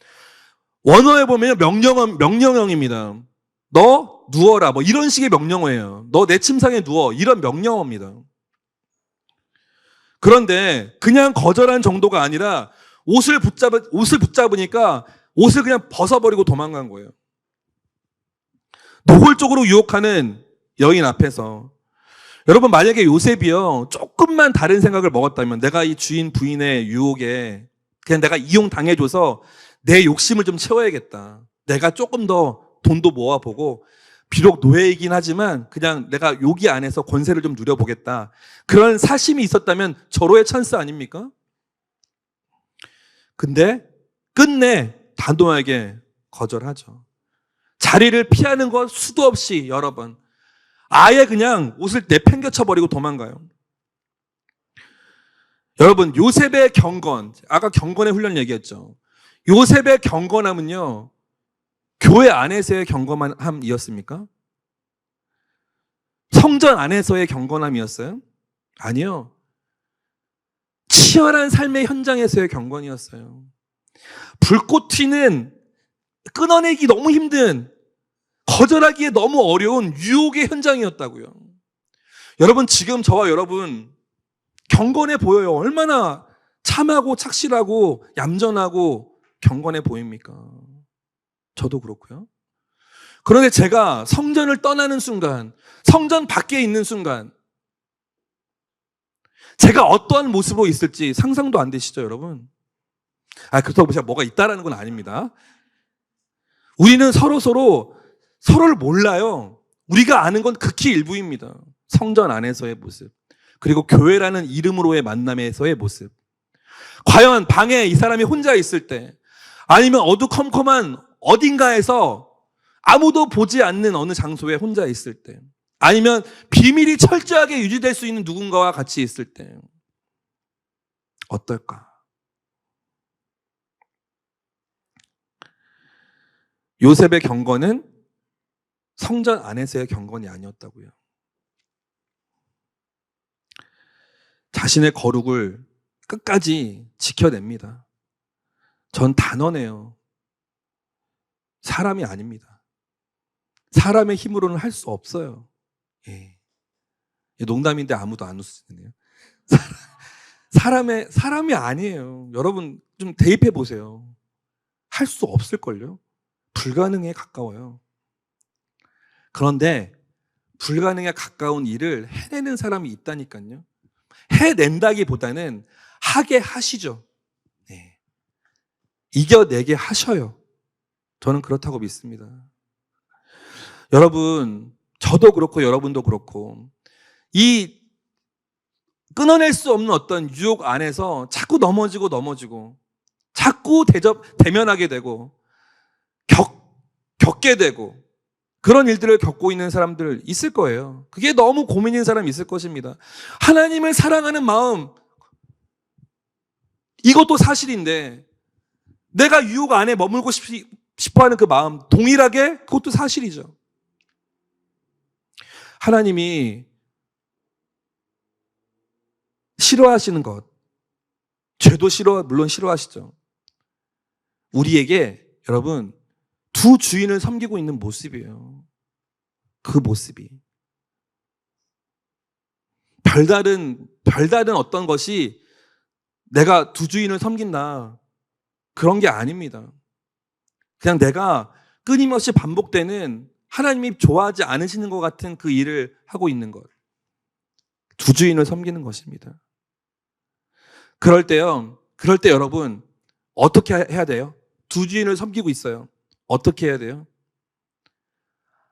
원어에 보면 명령형입니다. 너 누워라. 이런 식의 명령어예요. 너 내 침상에 누워. 이런 명령어입니다. 그런데 그냥 거절한 정도가 아니라 옷을 붙잡으니까 옷을 그냥 벗어버리고 도망간 거예요. 노골적으로 유혹하는 여인 앞에서. 여러분, 만약에 요셉이요, 조금만 다른 생각을 먹었다면, 내가 이 부인의 유혹에 그냥 내가 이용당해줘서 내 욕심을 좀 채워야겠다. 내가 조금 더 돈도 모아보고, 비록 노예이긴 하지만 그냥 내가 여기 안에서 권세를 좀 누려보겠다. 그런 사심이 있었다면 절호의 찬스 아닙니까? 근데 끝내 단호하게 거절하죠. 자리를 피하는 것 수도 없이 여러 번. 아예 그냥 옷을 내팽개쳐버리고 도망가요. 여러분, 요셉의 경건, 아까 경건의 훈련 얘기했죠. 요셉의 경건함은요, 교회 안에서의 경건함이었습니까? 성전 안에서의 경건함이었어요? 아니요. 치열한 삶의 현장에서의 경건이었어요. 불꽃 튀는, 끊어내기 너무 힘든, 거절하기에 너무 어려운 유혹의 현장이었다고요. 여러분, 지금 저와 여러분 경건해 보여요. 얼마나 참하고 착실하고 얌전하고 경건해 보입니까? 저도 그렇고요. 그런데 제가 성전을 떠나는 순간, 성전 밖에 있는 순간, 제가 어떠한 모습으로 있을지 상상도 안 되시죠, 여러분? 그렇다고 제가 뭐가 있다라는 건 아닙니다. 우리는 서로를 몰라요. 우리가 아는 건 극히 일부입니다. 성전 안에서의 모습, 그리고 교회라는 이름으로의 만남에서의 모습. 과연 방에 이 사람이 혼자 있을 때, 아니면 어두컴컴한 어딘가에서 아무도 보지 않는 어느 장소에 혼자 있을 때, 아니면 비밀이 철저하게 유지될 수 있는 누군가와 같이 있을 때 어떨까? 요셉의 경건은 성전 안에서의 경건이 아니었다고요. 자신의 거룩을 끝까지 지켜냅니다. 전 단언해요. 사람이 아닙니다. 사람의 힘으로는 할 수 없어요. 예. 농담인데 아무도 안 웃으시네요. 사람이 아니에요. 여러분 좀 대입해 보세요. 할 수 없을걸요? 불가능에 가까워요. 그런데 불가능에 가까운 일을 해내는 사람이 있다니까요. 해낸다기보다는 하게 하시죠. 네. 이겨내게 하셔요. 저는 그렇다고 믿습니다. 여러분, 저도 그렇고 여러분도 그렇고 이 끊어낼 수 없는 어떤 유혹 안에서 자꾸 넘어지고 자꾸 대면하게 되고 겪게 되고 그런 일들을 겪고 있는 사람들 있을 거예요. 그게 너무 고민인 사람이 있을 것입니다. 하나님을 사랑하는 마음, 이것도 사실인데 내가 유혹 안에 머물고 싶어하는 그 마음 동일하게 그것도 사실이죠. 하나님이 싫어하시는 것, 죄도 물론 싫어하시죠. 우리에게 여러분 두 주인을 섬기고 있는 모습이에요. 그 모습이 별다른 어떤 것이 내가 두 주인을 섬긴다 그런 게 아닙니다. 그냥 내가 끊임없이 반복되는 하나님이 좋아하지 않으시는 것 같은 그 일을 하고 있는 것, 두 주인을 섬기는 것입니다. 그럴 때 여러분 어떻게 해야 돼요? 두 주인을 섬기고 있어요. 어떻게 해야 돼요?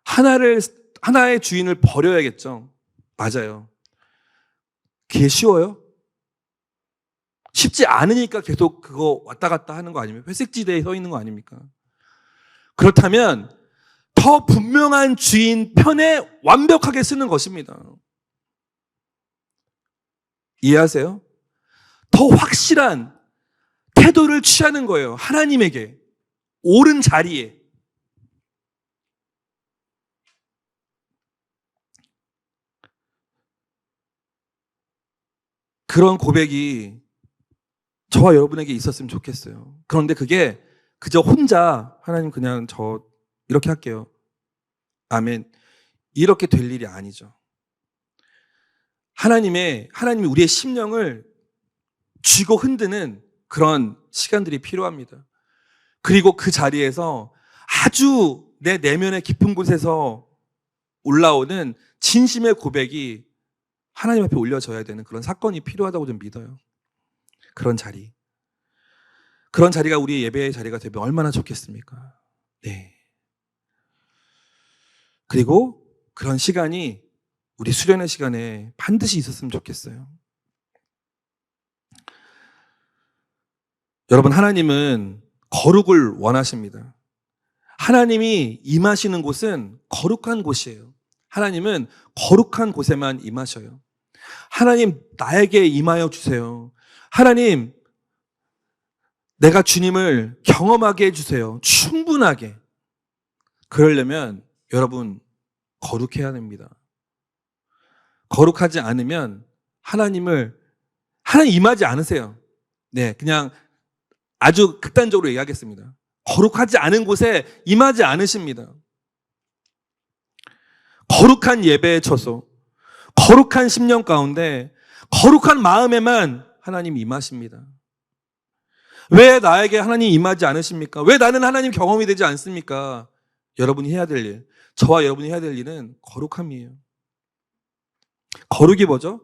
하나의 주인을 버려야겠죠. 맞아요. 그게 쉬워요? 쉽지 않으니까 계속 그거 왔다 갔다 하는 거 아닙니까? 회색지대에 서 있는 거 아닙니까? 그렇다면 더 분명한 주인 편에 완벽하게 쓰는 것입니다. 이해하세요? 더 확실한 태도를 취하는 거예요. 하나님에게. 옳은 자리에. 그런 고백이 저와 여러분에게 있었으면 좋겠어요. 그런데 그게 그저 혼자 하나님 그냥 저 이렇게 할게요. 아멘. 이렇게 될 일이 아니죠. 하나님이 우리의 심령을 쥐고 흔드는 그런 시간들이 필요합니다. 그리고 그 자리에서 아주 내 내면의 깊은 곳에서 올라오는 진심의 고백이 하나님 앞에 올려져야 되는 그런 사건이 필요하다고 좀 믿어요. 그런 자리가 우리의 예배의 자리가 되면 얼마나 좋겠습니까? 네. 그리고 그런 시간이 우리 수련의 시간에 반드시 있었으면 좋겠어요. 여러분, 하나님은 거룩을 원하십니다. 하나님이 임하시는 곳은 거룩한 곳이에요. 하나님은 거룩한 곳에만 임하셔요. 하나님, 나에게 임하여 주세요. 하나님, 내가 주님을 경험하게 해주세요. 충분하게. 그러려면 여러분 거룩해야 됩니다. 거룩하지 않으면 하나님 임하지 않으세요. 네, 그냥 아주 극단적으로 얘기하겠습니다. 거룩하지 않은 곳에 임하지 않으십니다. 거룩한 예배의 처소, 거룩한 심령 가운데, 거룩한 마음에만 하나님 임하십니다. 왜 나에게 하나님 임하지 않으십니까? 왜 나는 하나님 경험이 되지 않습니까? 여러분이 해야 될 일, 저와 여러분이 해야 될 일은 거룩함이에요. 거룩이 뭐죠?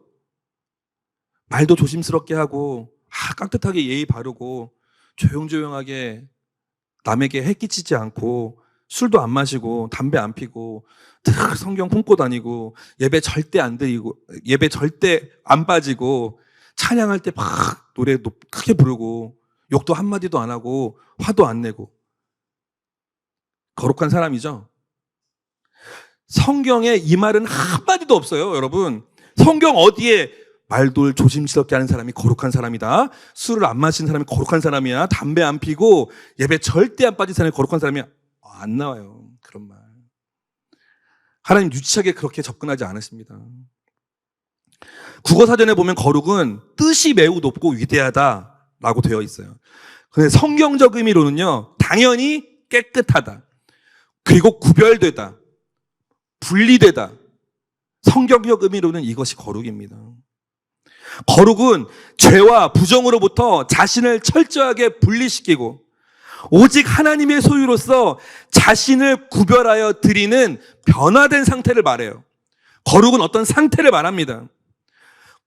말도 조심스럽게 하고 깍듯하게 예의 바르고 조용조용하게 남에게 해끼치지 않고 술도 안 마시고 담배 안 피고 늘 성경 품고 다니고 예배 절대 안 드리고 예배 절대 안 빠지고 찬양할 때 막 노래 크게 부르고 욕도 한마디도 안 하고 화도 안 내고 거룩한 사람이죠. 성경에 이 말은 한마디도 없어요, 여러분. 성경 어디에 말돌 조심스럽게 하는 사람이 거룩한 사람이다. 술을 안 마시는 사람이 거룩한 사람이야. 담배 안 피고 예배 절대 안 빠진 사람이 거룩한 사람이야. 안 나와요, 그런 말. 하나님 유치하게 그렇게 접근하지 않으십니다. 국어사전에 보면 거룩은 뜻이 매우 높고 위대하다라고 되어 있어요. 근데 성경적 의미로는요, 당연히 깨끗하다. 그리고 구별되다. 분리되다. 성경적 의미로는 이것이 거룩입니다. 거룩은 죄와 부정으로부터 자신을 철저하게 분리시키고 오직 하나님의 소유로서 자신을 구별하여 드리는 변화된 상태를 말해요. 거룩은 어떤 상태를 말합니다.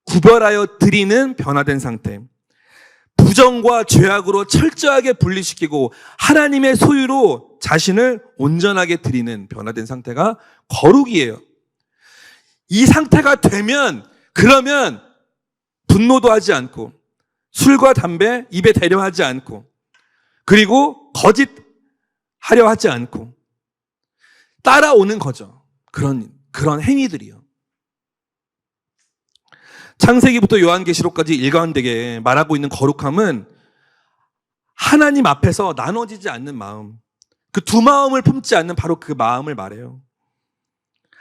구별하여 드리는 변화된 상태. 부정과 죄악으로 철저하게 분리시키고 하나님의 소유로 자신을 온전하게 드리는 변화된 상태가 거룩이에요. 이 상태가 되면, 그러면 분노도 하지 않고 술과 담배 입에 대려 하지 않고 그리고 거짓하려 하지 않고 따라오는 거죠. 그런 행위들이요. 창세기부터 요한계시록까지 일관되게 말하고 있는 거룩함은 하나님 앞에서 나눠지지 않는 마음, 그 두 마음을 품지 않는 바로 그 마음을 말해요.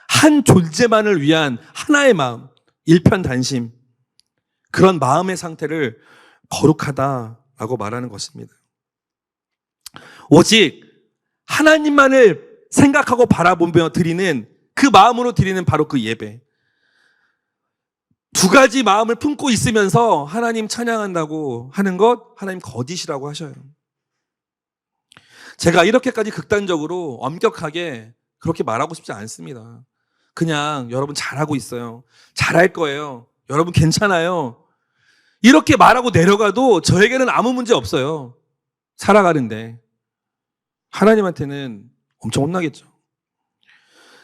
한 존재만을 위한 하나의 마음, 일편단심, 그런 마음의 상태를 거룩하다라고 말하는 것입니다. 오직 하나님만을 생각하고 바라보며 드리는 그 마음으로 드리는 바로 그 예배. 두 가지 마음을 품고 있으면서 하나님 찬양한다고 하는 것, 하나님 거짓이라고 하셔요. 제가 이렇게까지 극단적으로 엄격하게 그렇게 말하고 싶지 않습니다. 그냥 여러분 잘하고 있어요. 잘할 거예요. 여러분 괜찮아요. 이렇게 말하고 내려가도 저에게는 아무 문제 없어요. 살아가는데. 하나님한테는 엄청 혼나겠죠.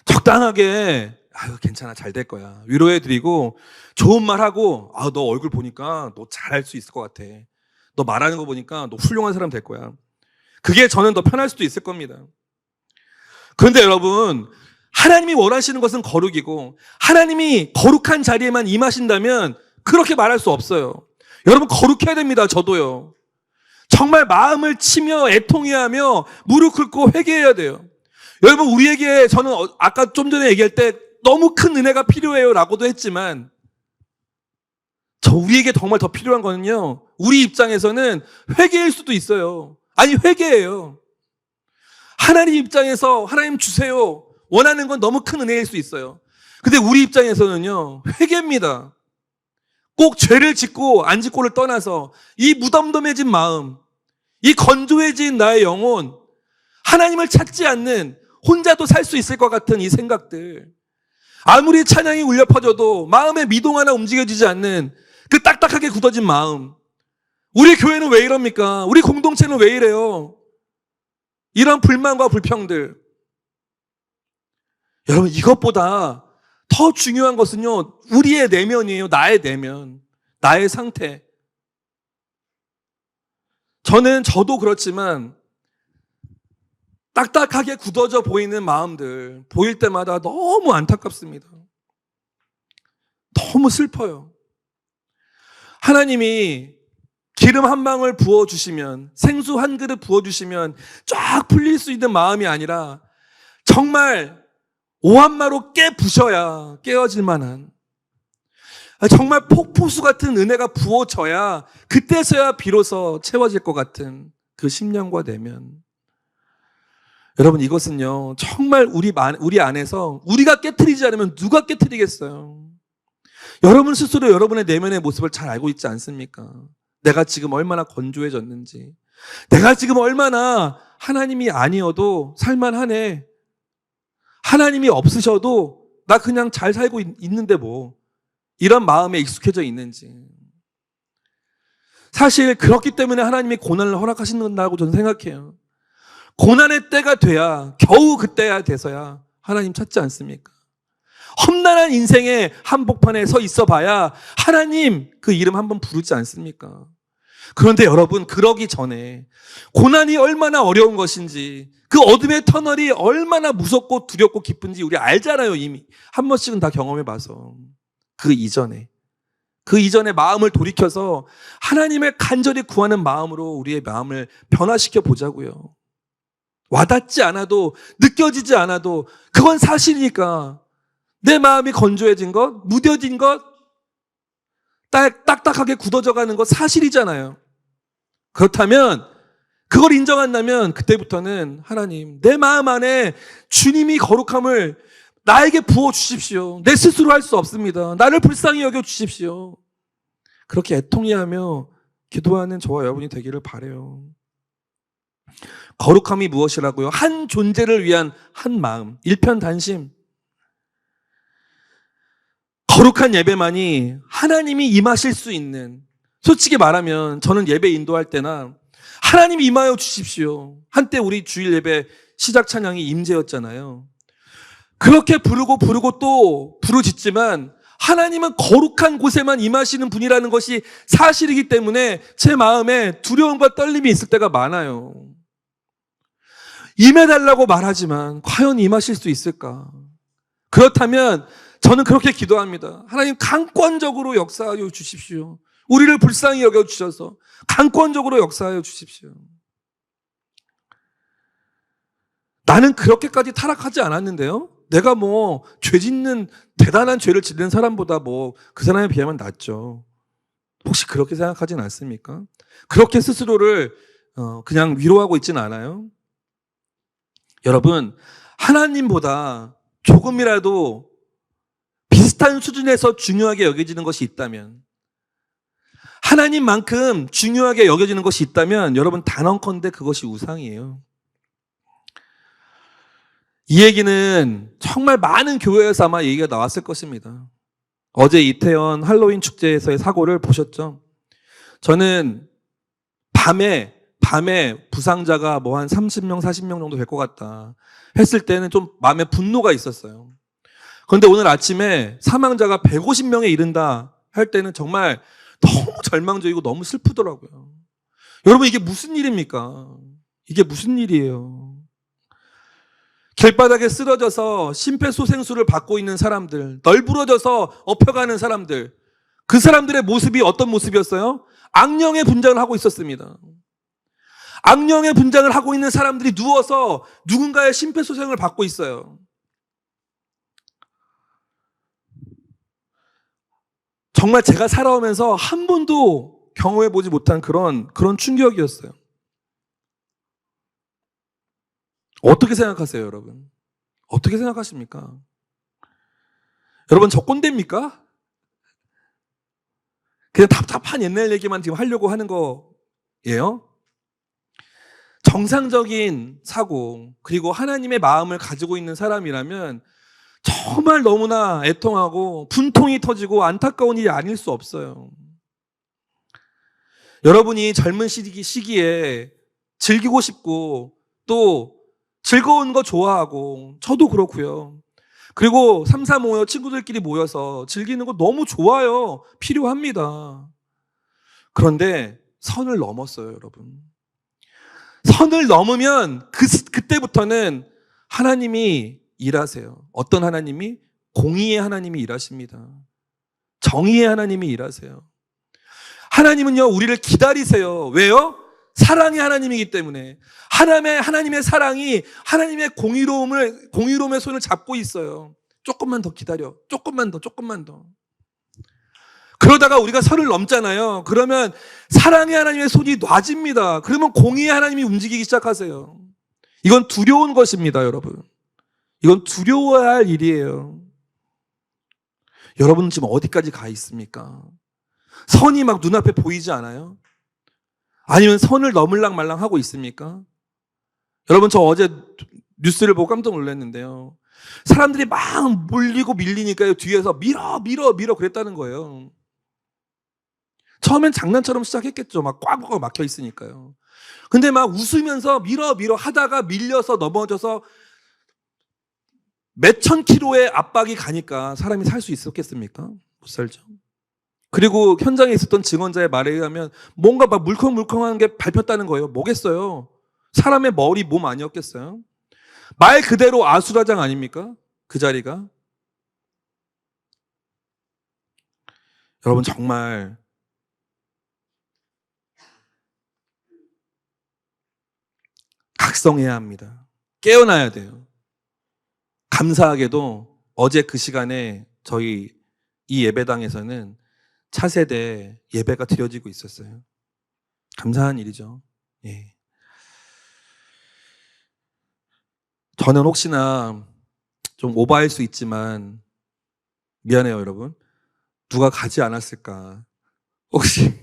적당하게 괜찮아, 잘 될 거야. 위로해드리고 좋은 말 하고 너 얼굴 보니까 너 잘할 수 있을 것 같아. 너 말하는 거 보니까 너 훌륭한 사람 될 거야. 그게 저는 더 편할 수도 있을 겁니다. 그런데 여러분, 하나님이 원하시는 것은 거룩이고 하나님이 거룩한 자리에만 임하신다면 그렇게 말할 수 없어요. 여러분 거룩해야 됩니다. 저도요. 정말 마음을 치며 애통해하며 무릎 꿇고 회개해야 돼요. 여러분 우리에게 저는 아까 좀 전에 얘기할 때 너무 큰 은혜가 필요해요 라고도 했지만 우리에게 정말 더 필요한 거는요, 우리 입장에서는 회개일 수도 있어요. 아니 회개예요. 하나님 입장에서 하나님 주세요 원하는 건 너무 큰 은혜일 수 있어요. 근데 우리 입장에서는요, 회개입니다. 꼭 죄를 짓고 안 짓고를 떠나서 이 무덤덤해진 마음, 이 건조해진 나의 영혼, 하나님을 찾지 않는, 혼자도 살 수 있을 것 같은 이 생각들, 아무리 찬양이 울려 퍼져도 마음에 미동 하나 움직여지지 않는 그 딱딱하게 굳어진 마음. 우리 교회는 왜 이럽니까? 우리 공동체는 왜 이래요? 이런 불만과 불평들. 여러분 이것보다 더 중요한 것은요, 우리의 내면이에요. 나의 내면, 나의 상태. 저도 그렇지만 딱딱하게 굳어져 보이는 마음들 보일 때마다 너무 안타깝습니다. 너무 슬퍼요. 하나님이 기름 한 방울 부어주시면, 생수 한 그릇 부어주시면 쫙 풀릴 수 있는 마음이 아니라 정말 오한마로 깨부셔야 깨어질 만한, 정말 폭포수 같은 은혜가 부어져야 그때서야 비로소 채워질 것 같은 그 심령과 내면. 여러분 이것은요 정말 우리 안에서 우리가 깨트리지 않으면 누가 깨트리겠어요? 여러분 스스로 여러분의 내면의 모습을 잘 알고 있지 않습니까? 내가 지금 얼마나 건조해졌는지, 내가 지금 얼마나 하나님이 아니어도 살만하네, 하나님이 없으셔도 나 그냥 잘 살고 있는데 뭐, 이런 마음에 익숙해져 있는지. 사실 그렇기 때문에 하나님이 고난을 허락하신다고 저는 생각해요. 고난의 때가 돼야, 겨우 그때야 돼서야 하나님 찾지 않습니까? 험난한 인생의 한복판에 서 있어 봐야 하나님 그 이름 한번 부르지 않습니까? 그런데 여러분 그러기 전에 고난이 얼마나 어려운 것인지, 그 어둠의 터널이 얼마나 무섭고 두렵고 깊은지 우리 알잖아요. 이미 한 번씩은 다 경험해 봐서. 그 이전에 마음을 돌이켜서 하나님을 간절히 구하는 마음으로 우리의 마음을 변화시켜 보자고요. 와닿지 않아도, 느껴지지 않아도 그건 사실이니까. 내 마음이 건조해진 것, 무뎌진 것, 딱딱하게 굳어져 가는 것 사실이잖아요. 그렇다면 그걸 인정한다면 그때부터는 하나님, 내 마음 안에 주님이 거룩함을 나에게 부어주십시오. 내 스스로 할 수 없습니다. 나를 불쌍히 여겨주십시오. 그렇게 애통해하며 기도하는 저와 여러분이 되기를 바라요. 거룩함이 무엇이라고요? 한 존재를 위한 한 마음, 일편단심. 거룩한 예배만이 하나님이 임하실 수 있는, 솔직히 말하면 저는 예배 인도할 때나 하나님이 임하여 주십시오. 한때 우리 주일 예배 시작 찬양이 임재였잖아요. 그렇게 부르고 또 부르짖지만 하나님은 거룩한 곳에만 임하시는 분이라는 것이 사실이기 때문에 제 마음에 두려움과 떨림이 있을 때가 많아요. 임해달라고 말하지만 과연 임하실 수 있을까? 그렇다면 저는 그렇게 기도합니다. 하나님 강권적으로 역사하여 주십시오. 우리를 불쌍히 여겨주셔서 강권적으로 역사하여 주십시오. 나는 그렇게까지 타락하지 않았는데요. 내가 죄 짓는, 대단한 죄를 짓는 사람보다 그 사람에 비하면 낫죠. 혹시 그렇게 생각하진 않습니까? 그렇게 스스로를 그냥 위로하고 있지는 않아요. 여러분, 하나님보다 조금이라도 비슷한 수준에서 중요하게 여겨지는 것이 있다면, 하나님만큼 중요하게 여겨지는 것이 있다면 여러분 단언컨대 그것이 우상이에요. 이 얘기는 정말 많은 교회에서 아마 얘기가 나왔을 것입니다. 어제 이태원 할로윈 축제에서의 사고를 보셨죠? 저는 밤에 부상자가 한 30명, 40명 정도 될 것 같다 했을 때는 좀 마음에 분노가 있었어요. 그런데 오늘 아침에 사망자가 150명에 이른다 할 때는 정말 너무 절망적이고 너무 슬프더라고요. 여러분, 이게 무슨 일입니까? 이게 무슨 일이에요? 길바닥에 쓰러져서 심폐소생술을 받고 있는 사람들, 널브러져서 엎혀가는 사람들, 그 사람들의 모습이 어떤 모습이었어요? 악령의 분장을 하고 있었습니다. 악령의 분장을 하고 있는 사람들이 누워서 누군가의 심폐소생을 받고 있어요. 정말 제가 살아오면서 한 번도 경험해보지 못한 그런 충격이었어요. 어떻게 생각하세요, 여러분? 어떻게 생각하십니까? 여러분, 저 꼰대입니까? 그냥 답답한 옛날 얘기만 지금 하려고 하는 거예요? 정상적인 사고, 그리고 하나님의 마음을 가지고 있는 사람이라면 정말 너무나 애통하고 분통이 터지고 안타까운 일이 아닐 수 없어요. 여러분이 젊은 시기에 즐기고 싶고 또 즐거운 거 좋아하고, 저도 그렇고요. 그리고 3, 4, 5 친구들끼리 모여서 즐기는 거 너무 좋아요. 필요합니다. 그런데 선을 넘었어요, 여러분. 선을 넘으면 그때부터는 하나님이 일하세요. 어떤 하나님이? 공의의 하나님이 일하십니다. 정의의 하나님이 일하세요. 하나님은요, 우리를 기다리세요. 왜요? 사랑의 하나님이기 때문에. 하나님의 사랑이 하나님의 공의로움의 손을 잡고 있어요. 조금만 더 기다려. 조금만 더. 그러다가 우리가 선을 넘잖아요. 그러면 사랑의 하나님의 손이 놔집니다. 그러면 공의의 하나님이 움직이기 시작하세요. 이건 두려운 것입니다, 여러분. 이건 두려워야 할 일이에요. 여러분은 지금 어디까지 가 있습니까? 선이 막 눈앞에 보이지 않아요? 아니면 선을 넘을랑 말랑 하고 있습니까? 여러분, 저 어제 뉴스를 보고 깜짝 놀랐는데요. 사람들이 막 몰리고 밀리니까요, 뒤에서 밀어 그랬다는 거예요. 처음엔 장난처럼 시작했겠죠. 막 꽉 막혀 있으니까요. 근데 막 웃으면서 밀어 하다가 밀려서 넘어져서 몇천 킬로의 압박이 가니까 사람이 살 수 있었겠습니까? 못 살죠. 그리고 현장에 있었던 증언자의 말에 의하면 뭔가 막 물컹물컹한 게 밟혔다는 거예요. 뭐겠어요? 사람의 머리, 몸 아니었겠어요? 말 그대로 아수라장 아닙니까? 그 자리가. 여러분, 정말 각성해야 합니다. 깨어나야 돼요. 감사하게도 어제 그 시간에 저희 이 예배당에서는 차세대 예배가 드려지고 있었어요. 감사한 일이죠. 예. 저는 혹시나 좀 오버할 수 있지만 미안해요, 여러분. 누가 가지 않았을까? 혹시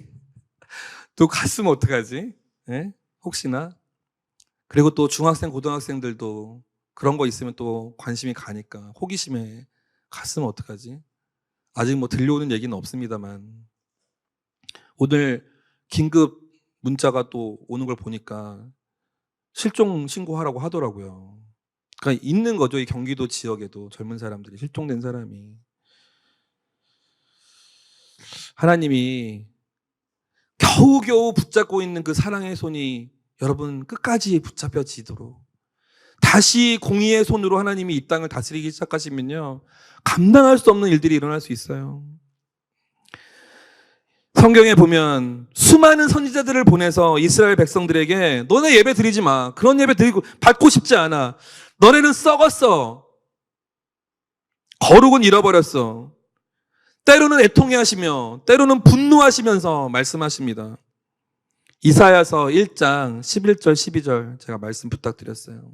또 갔으면 어떡하지? 예? 혹시나? 그리고 또 중학생, 고등학생들도 그런 거 있으면 또 관심이 가니까 호기심에 갔으면 어떡하지? 아직 뭐 들려오는 얘기는 없습니다만 오늘 긴급 문자가 또 오는 걸 보니까 실종 신고하라고 하더라고요. 그러니까 있는 거죠. 이 경기도 지역에도 젊은 사람들이 실종된 사람이. 하나님이 겨우겨우 붙잡고 있는 그 사랑의 손이 여러분 끝까지 붙잡혀지도록 다시 공의의 손으로 하나님이 이 땅을 다스리기 시작하시면요, 감당할 수 없는 일들이 일어날 수 있어요. 성경에 보면 수많은 선지자들을 보내서 이스라엘 백성들에게 너네 예배 드리지 마. 그런 예배 드리고 받고 싶지 않아. 너네는 썩었어. 거룩은 잃어버렸어. 때로는 애통해 하시며 때로는 분노하시면서 말씀하십니다. 이사야서 1장 11절 12절 제가 말씀 부탁드렸어요.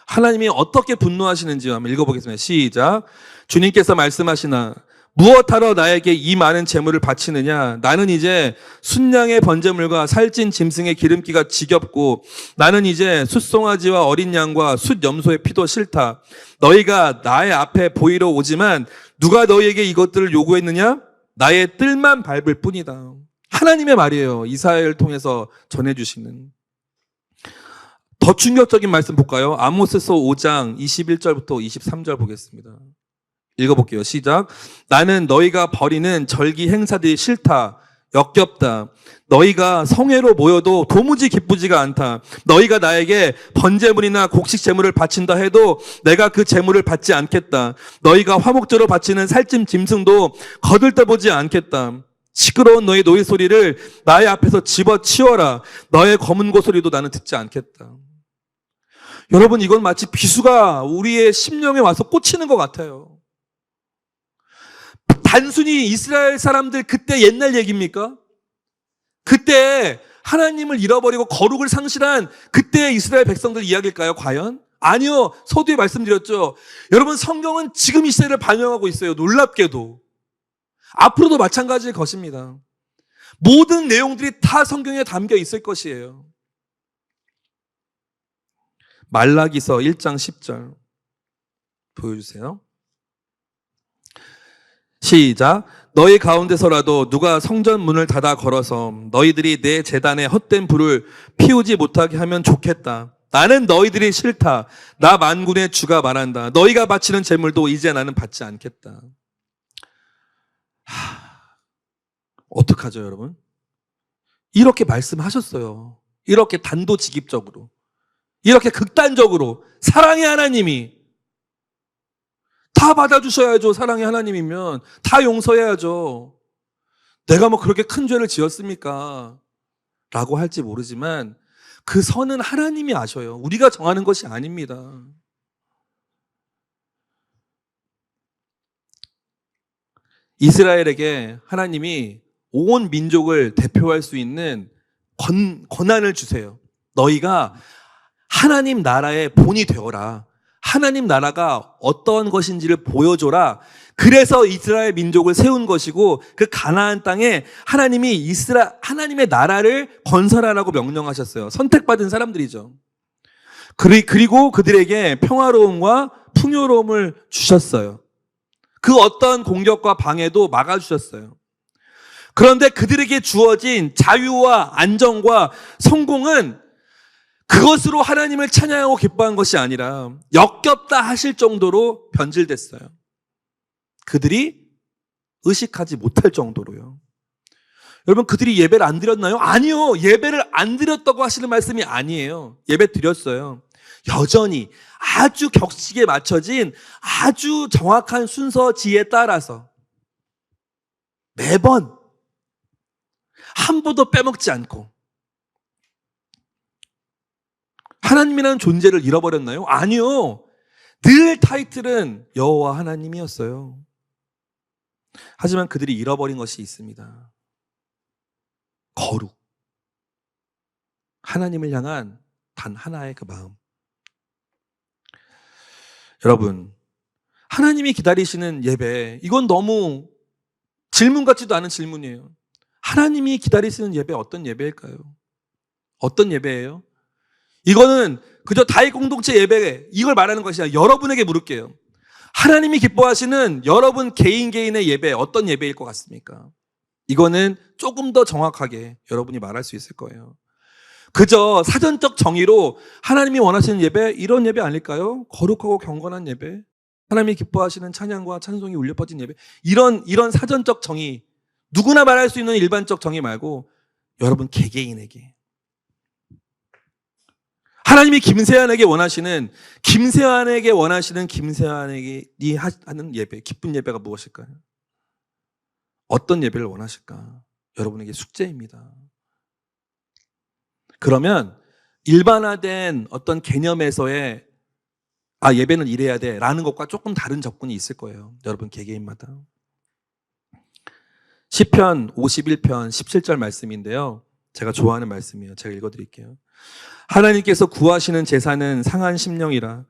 하나님이 어떻게 분노하시는지 한번 읽어보겠습니다. 시작. 주님께서 말씀하시나 무엇하러 나에게 이 많은 재물을 바치느냐? 나는 이제 순양의 번제물과 살찐 짐승의 기름기가 지겹고 나는 이제 숫송아지와 어린 양과 숫염소의 피도 싫다. 너희가 나의 앞에 보이러 오지만 누가 너희에게 이것들을 요구했느냐? 나의 뜰만 밟을 뿐이다. 하나님의 말이에요. 이사야를 통해서 전해주시는. 더 충격적인 말씀 볼까요? 아모스서 5장 21절부터 23절 보겠습니다. 읽어볼게요. 시작. 나는 너희가 벌이는 절기 행사들이 싫다. 역겹다. 너희가 성회로 모여도 도무지 기쁘지가 않다. 너희가 나에게 번제물이나 곡식 제물을 바친다 해도 내가 그 제물을 받지 않겠다. 너희가 화목제로 바치는 살찜 짐승도 거들떠보지 않겠다. 시끄러운 너희 노이 소리를 나의 앞에서 집어치워라. 너의 검은 고소리도 나는 듣지 않겠다. 여러분, 이건 마치 비수가 우리의 심령에 와서 꽂히는 것 같아요. 단순히 이스라엘 사람들 그때 옛날 얘기입니까? 그때 하나님을 잃어버리고 거룩을 상실한 그때 이스라엘 백성들 이야기일까요? 과연? 아니요. 서두에 말씀드렸죠. 여러분, 성경은 지금 이 시대를 반영하고 있어요. 놀랍게도. 앞으로도 마찬가지일 것입니다. 모든 내용들이 다 성경에 담겨 있을 것이에요. 말라기서 1장 10절 보여주세요. 시작. 너희 가운데서라도 누가 성전 문을 닫아 걸어서 너희들이 내 제단에 헛된 불을 피우지 못하게 하면 좋겠다. 나는 너희들이 싫다. 나 만군의 주가 말한다. 너희가 바치는 제물도 이제 나는 받지 않겠다. 어떡하죠, 여러분? 이렇게 말씀하셨어요. 이렇게 단도직입적으로, 이렇게 극단적으로. 사랑의 하나님이 다 받아주셔야죠. 사랑의 하나님이면 다 용서해야죠. 내가 뭐 그렇게 큰 죄를 지었습니까? 라고 할지 모르지만 그 선은 하나님이 아셔요. 우리가 정하는 것이 아닙니다. 이스라엘에게 하나님이 온 민족을 대표할 수 있는 권한을 주세요. 너희가 하나님 나라의 본이 되어라. 하나님 나라가 어떤 것인지를 보여줘라. 그래서 이스라엘 민족을 세운 것이고 그 가나안 땅에 하나님이 하나님의 나라를 건설하라고 명령하셨어요. 선택받은 사람들이죠. 그리고 그들에게 평화로움과 풍요로움을 주셨어요. 그 어떤 공격과 방해도 막아주셨어요. 그런데 그들에게 주어진 자유와 안정과 성공은 그것으로 하나님을 찬양하고 기뻐한 것이 아니라 역겹다 하실 정도로 변질됐어요. 그들이 의식하지 못할 정도로요. 여러분, 그들이 예배를 안 드렸나요? 아니요. 예배를 안 드렸다고 하시는 말씀이 아니에요. 예배 드렸어요. 여전히 아주 격식에 맞춰진 아주 정확한 순서지에 따라서 매번 한 번도 빼먹지 않고. 하나님이라는 존재를 잃어버렸나요? 아니요. 늘 타이틀은 여호와 하나님이었어요. 하지만 그들이 잃어버린 것이 있습니다. 거룩. 하나님을 향한 단 하나의 그 마음. 여러분, 하나님이 기다리시는 예배, 이건 너무 질문 같지도 않은 질문이에요. 하나님이 기다리시는 예배 어떤 예배일까요? 어떤 예배예요? 이거는 그저 다윗 공동체 예배, 이걸 말하는 것이 아니라 여러분에게 물을게요. 하나님이 기뻐하시는 여러분 개인의 예배, 어떤 예배일 것 같습니까? 이거는 조금 더 정확하게 여러분이 말할 수 있을 거예요. 그저 사전적 정의로 하나님이 원하시는 예배, 이런 예배 아닐까요? 거룩하고 경건한 예배, 하나님이 기뻐하시는 찬양과 찬송이 울려 퍼진 예배, 이런 사전적 정의, 누구나 말할 수 있는 일반적 정의 말고 여러분 개개인에게, 하나님이 김세환에게 원하시는 김세환이 하는 예배, 기쁜 예배가 무엇일까요? 어떤 예배를 원하실까? 여러분에게 숙제입니다. 그러면 일반화된 어떤 개념에서의 예배는 이래야 돼 라는 것과 조금 다른 접근이 있을 거예요. 여러분 개개인마다. 시편 51편 17절 말씀인데요. 제가 좋아하는 말씀이에요. 제가 읽어드릴게요. 하나님께서 구하시는 제사는 상한 심령이라.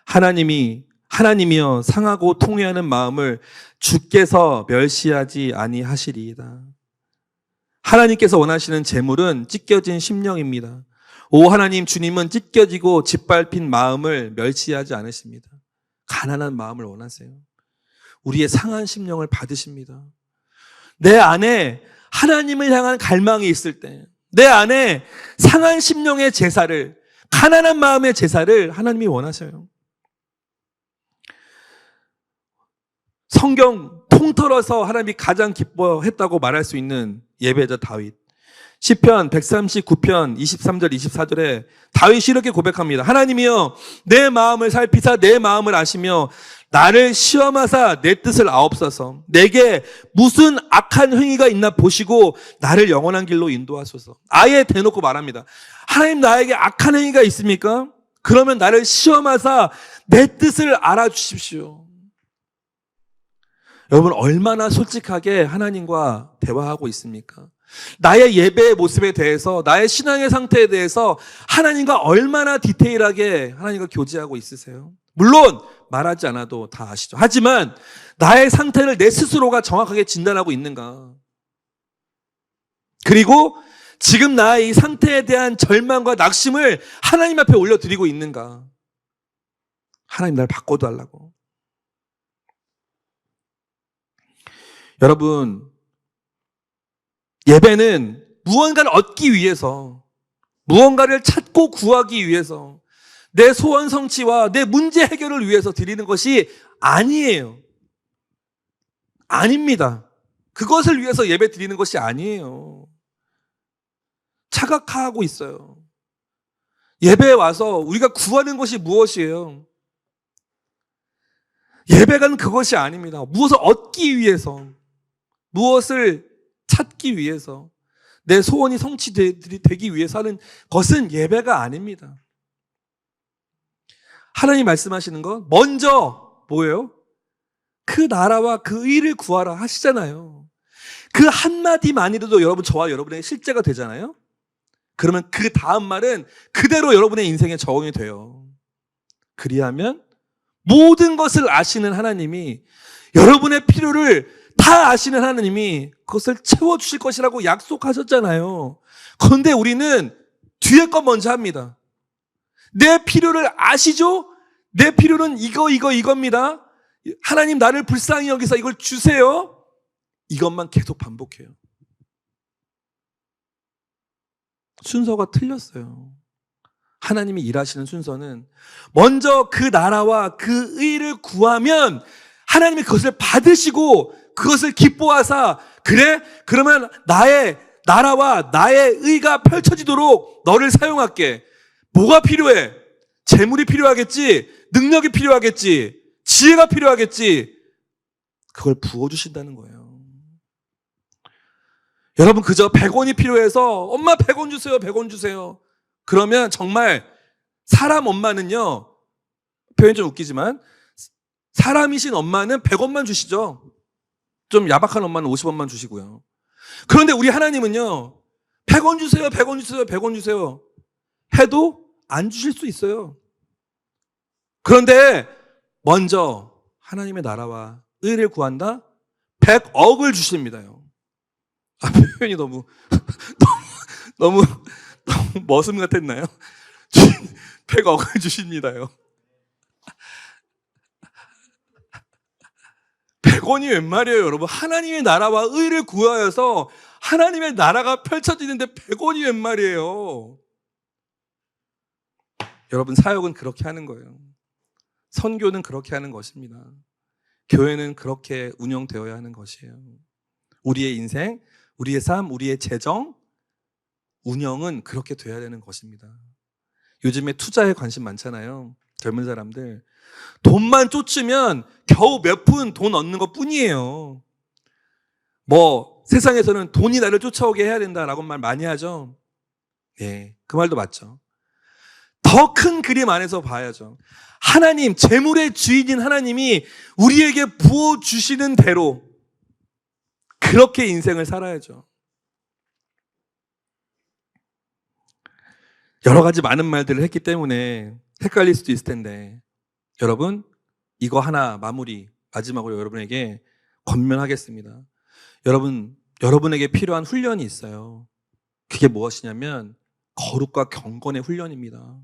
하나님이여 상하고 통회하는 마음을 주께서 멸시하지 아니하시리이다. 하나님께서 원하시는 제물은 찢겨진 심령입니다. 오 하나님, 주님은 찢겨지고 짓밟힌 마음을 멸시하지 않으십니다. 가난한 마음을 원하세요. 우리의 상한 심령을 받으십니다. 내 안에 하나님을 향한 갈망이 있을 때, 내 안에 상한 심령의 제사를, 가난한 마음의 제사를 하나님이 원하셔요. 성경 통틀어서 하나님이 가장 기뻐했다고 말할 수 있는 예배자 다윗. 시편 139편 23절 24절에 다윗이 이렇게 고백합니다. 하나님이여 내 마음을 살피사 내 마음을 아시며 나를 시험하사 내 뜻을 아옵소서. 내게 무슨 악한 행위가 있나 보시고 나를 영원한 길로 인도하소서. 아예 대놓고 말합니다. 하나님, 나에게 악한 행위가 있습니까? 그러면 나를 시험하사 내 뜻을 알아주십시오. 여러분, 얼마나 솔직하게 하나님과 대화하고 있습니까? 나의 예배의 모습에 대해서, 나의 신앙의 상태에 대해서 하나님과 얼마나 디테일하게 하나님과 교제하고 있으세요? 물론 말하지 않아도 다 아시죠. 하지만 나의 상태를 내 스스로가 정확하게 진단하고 있는가? 그리고 지금 나의 이 상태에 대한 절망과 낙심을 하나님 앞에 올려드리고 있는가? 하나님, 날 바꿔달라고. 여러분, 예배는 무언가를 얻기 위해서, 무언가를 찾고 구하기 위해서, 내 소원 성취와 내 문제 해결을 위해서 드리는 것이 아니에요. 아닙니다. 그것을 위해서 예배 드리는 것이 아니에요. 착각하고 있어요. 예배에 와서 우리가 구하는 것이 무엇이에요? 예배는 그것이 아닙니다. 무엇을 얻기 위해서, 무엇을 찾기 위해서, 내 소원이 성취되기 위해서 하는 것은 예배가 아닙니다. 하나님 말씀하시는 것, 먼저 뭐예요? 그 나라와 그 의를 구하라 하시잖아요. 그 한마디만이라도 여러분, 저와 여러분의 실제가 되잖아요. 그러면 그 다음 말은 그대로 여러분의 인생에 적용이 돼요. 그리하면 모든 것을 아시는 하나님이, 여러분의 필요를 다 아시는 하나님이 그것을 채워주실 것이라고 약속하셨잖아요. 그런데 우리는 뒤에 것 먼저 합니다. 내 필요를 아시죠? 내 필요는 이겁니다. 하나님, 나를 불쌍히 여기서 이걸 주세요. 이것만 계속 반복해요. 순서가 틀렸어요. 하나님이 일하시는 순서는 먼저 그 나라와 그 의를 구하면 하나님이 그것을 받으시고 그것을 기뻐하사 그래? 그러면 나의 나라와 나의 의가 펼쳐지도록 너를 사용할게. 뭐가 필요해? 재물이 필요하겠지, 능력이 필요하겠지, 지혜가 필요하겠지. 그걸 부어주신다는 거예요. 여러분 그저 100원이 필요해서 엄마 100원 주세요, 100원 주세요. 그러면 정말 사람 엄마는요, 표현 좀 웃기지만 사람이신 엄마는 100원만 주시죠. 좀 야박한 엄마는 50원만 주시고요. 그런데 우리 하나님은요, 100원 주세요, 100원 주세요, 100원 주세요 해도 안 주실 수 있어요. 그런데 먼저 하나님의 나라와 의를 구한다? 100억을 주십니다요. 표현이 너무 머슴 같았나요? 100억을 주십니다요. 100원이 웬 말이에요, 여러분. 하나님의 나라와 의를 구하여서 하나님의 나라가 펼쳐지는데 100원이 웬 말이에요. 여러분, 사역은 그렇게 하는 거예요. 선교는 그렇게 하는 것입니다. 교회는 그렇게 운영되어야 하는 것이에요. 우리의 인생, 우리의 삶, 우리의 재정, 운영은 그렇게 돼야 되는 것입니다. 요즘에 투자에 관심 많잖아요. 젊은 사람들. 돈만 쫓으면 겨우 몇 푼 돈 얻는 것 뿐이에요. 세상에서는 돈이 나를 쫓아오게 해야 된다라고 말 많이 하죠. 네, 그 말도 맞죠. 더 큰 그림 안에서 봐야죠. 하나님, 재물의 주인인 하나님이 우리에게 부어주시는 대로 그렇게 인생을 살아야죠. 여러 가지 많은 말들을 했기 때문에 헷갈릴 수도 있을 텐데, 여러분, 이거 하나 마지막으로 여러분에게 권면하겠습니다. 여러분에게 필요한 훈련이 있어요. 그게 무엇이냐면 거룩과 경건의 훈련입니다.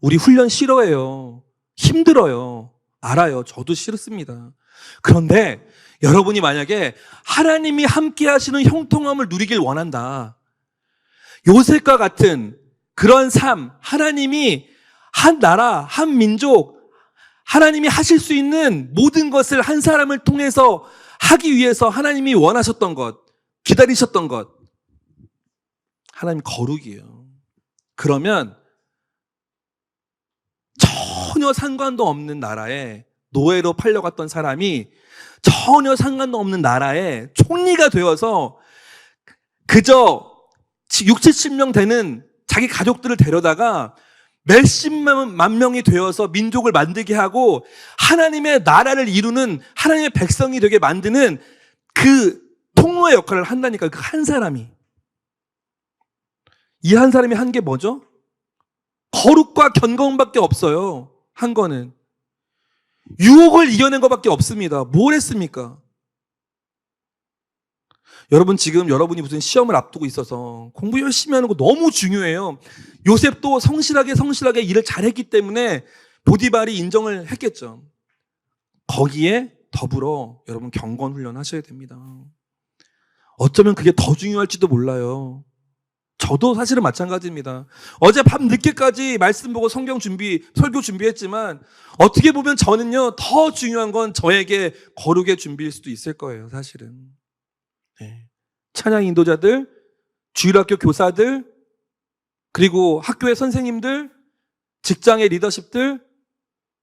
우리 훈련 싫어해요. 힘들어요. 알아요. 저도 싫습니다. 그런데 여러분이 만약에 하나님이 함께 하시는 형통함을 누리길 원한다. 요셉과 같은 그런 삶, 하나님이 한 나라, 한 민족, 하나님이 하실 수 있는 모든 것을 한 사람을 통해서 하기 위해서 하나님이 원하셨던 것, 기다리셨던 것, 하나님 거룩이에요. 그러면 전혀 상관도 없는 나라에 노예로 팔려갔던 사람이 전혀 상관도 없는 나라에 총리가 되어서 그저 60, 70명 되는 자기 가족들을 데려다가 몇십만 명이 되어서 민족을 만들게 하고 하나님의 나라를 이루는 하나님의 백성이 되게 만드는 그 통로의 역할을 한다니까. 그 한 사람이. 이 한 사람이 한 게 뭐죠? 거룩과 견고함밖에 없어요. 한 거는 유혹을 이겨낸 것밖에 없습니다. 뭘 했습니까? 여러분, 지금 여러분이 무슨 시험을 앞두고 있어서 공부 열심히 하는 거 너무 중요해요. 요셉도 성실하게 일을 잘했기 때문에 보디발이 인정을 했겠죠. 거기에 더불어 여러분 경건 훈련 하셔야 됩니다. 어쩌면 그게 더 중요할지도 몰라요. 저도 사실은 마찬가지입니다. 어제 밤 늦게까지 말씀 보고 설교 준비했지만 어떻게 보면 저는요, 더 중요한 건 저에게 거룩의 준비일 수도 있을 거예요, 사실은. 네. 찬양 인도자들, 주일학교 교사들, 그리고 학교의 선생님들, 직장의 리더십들,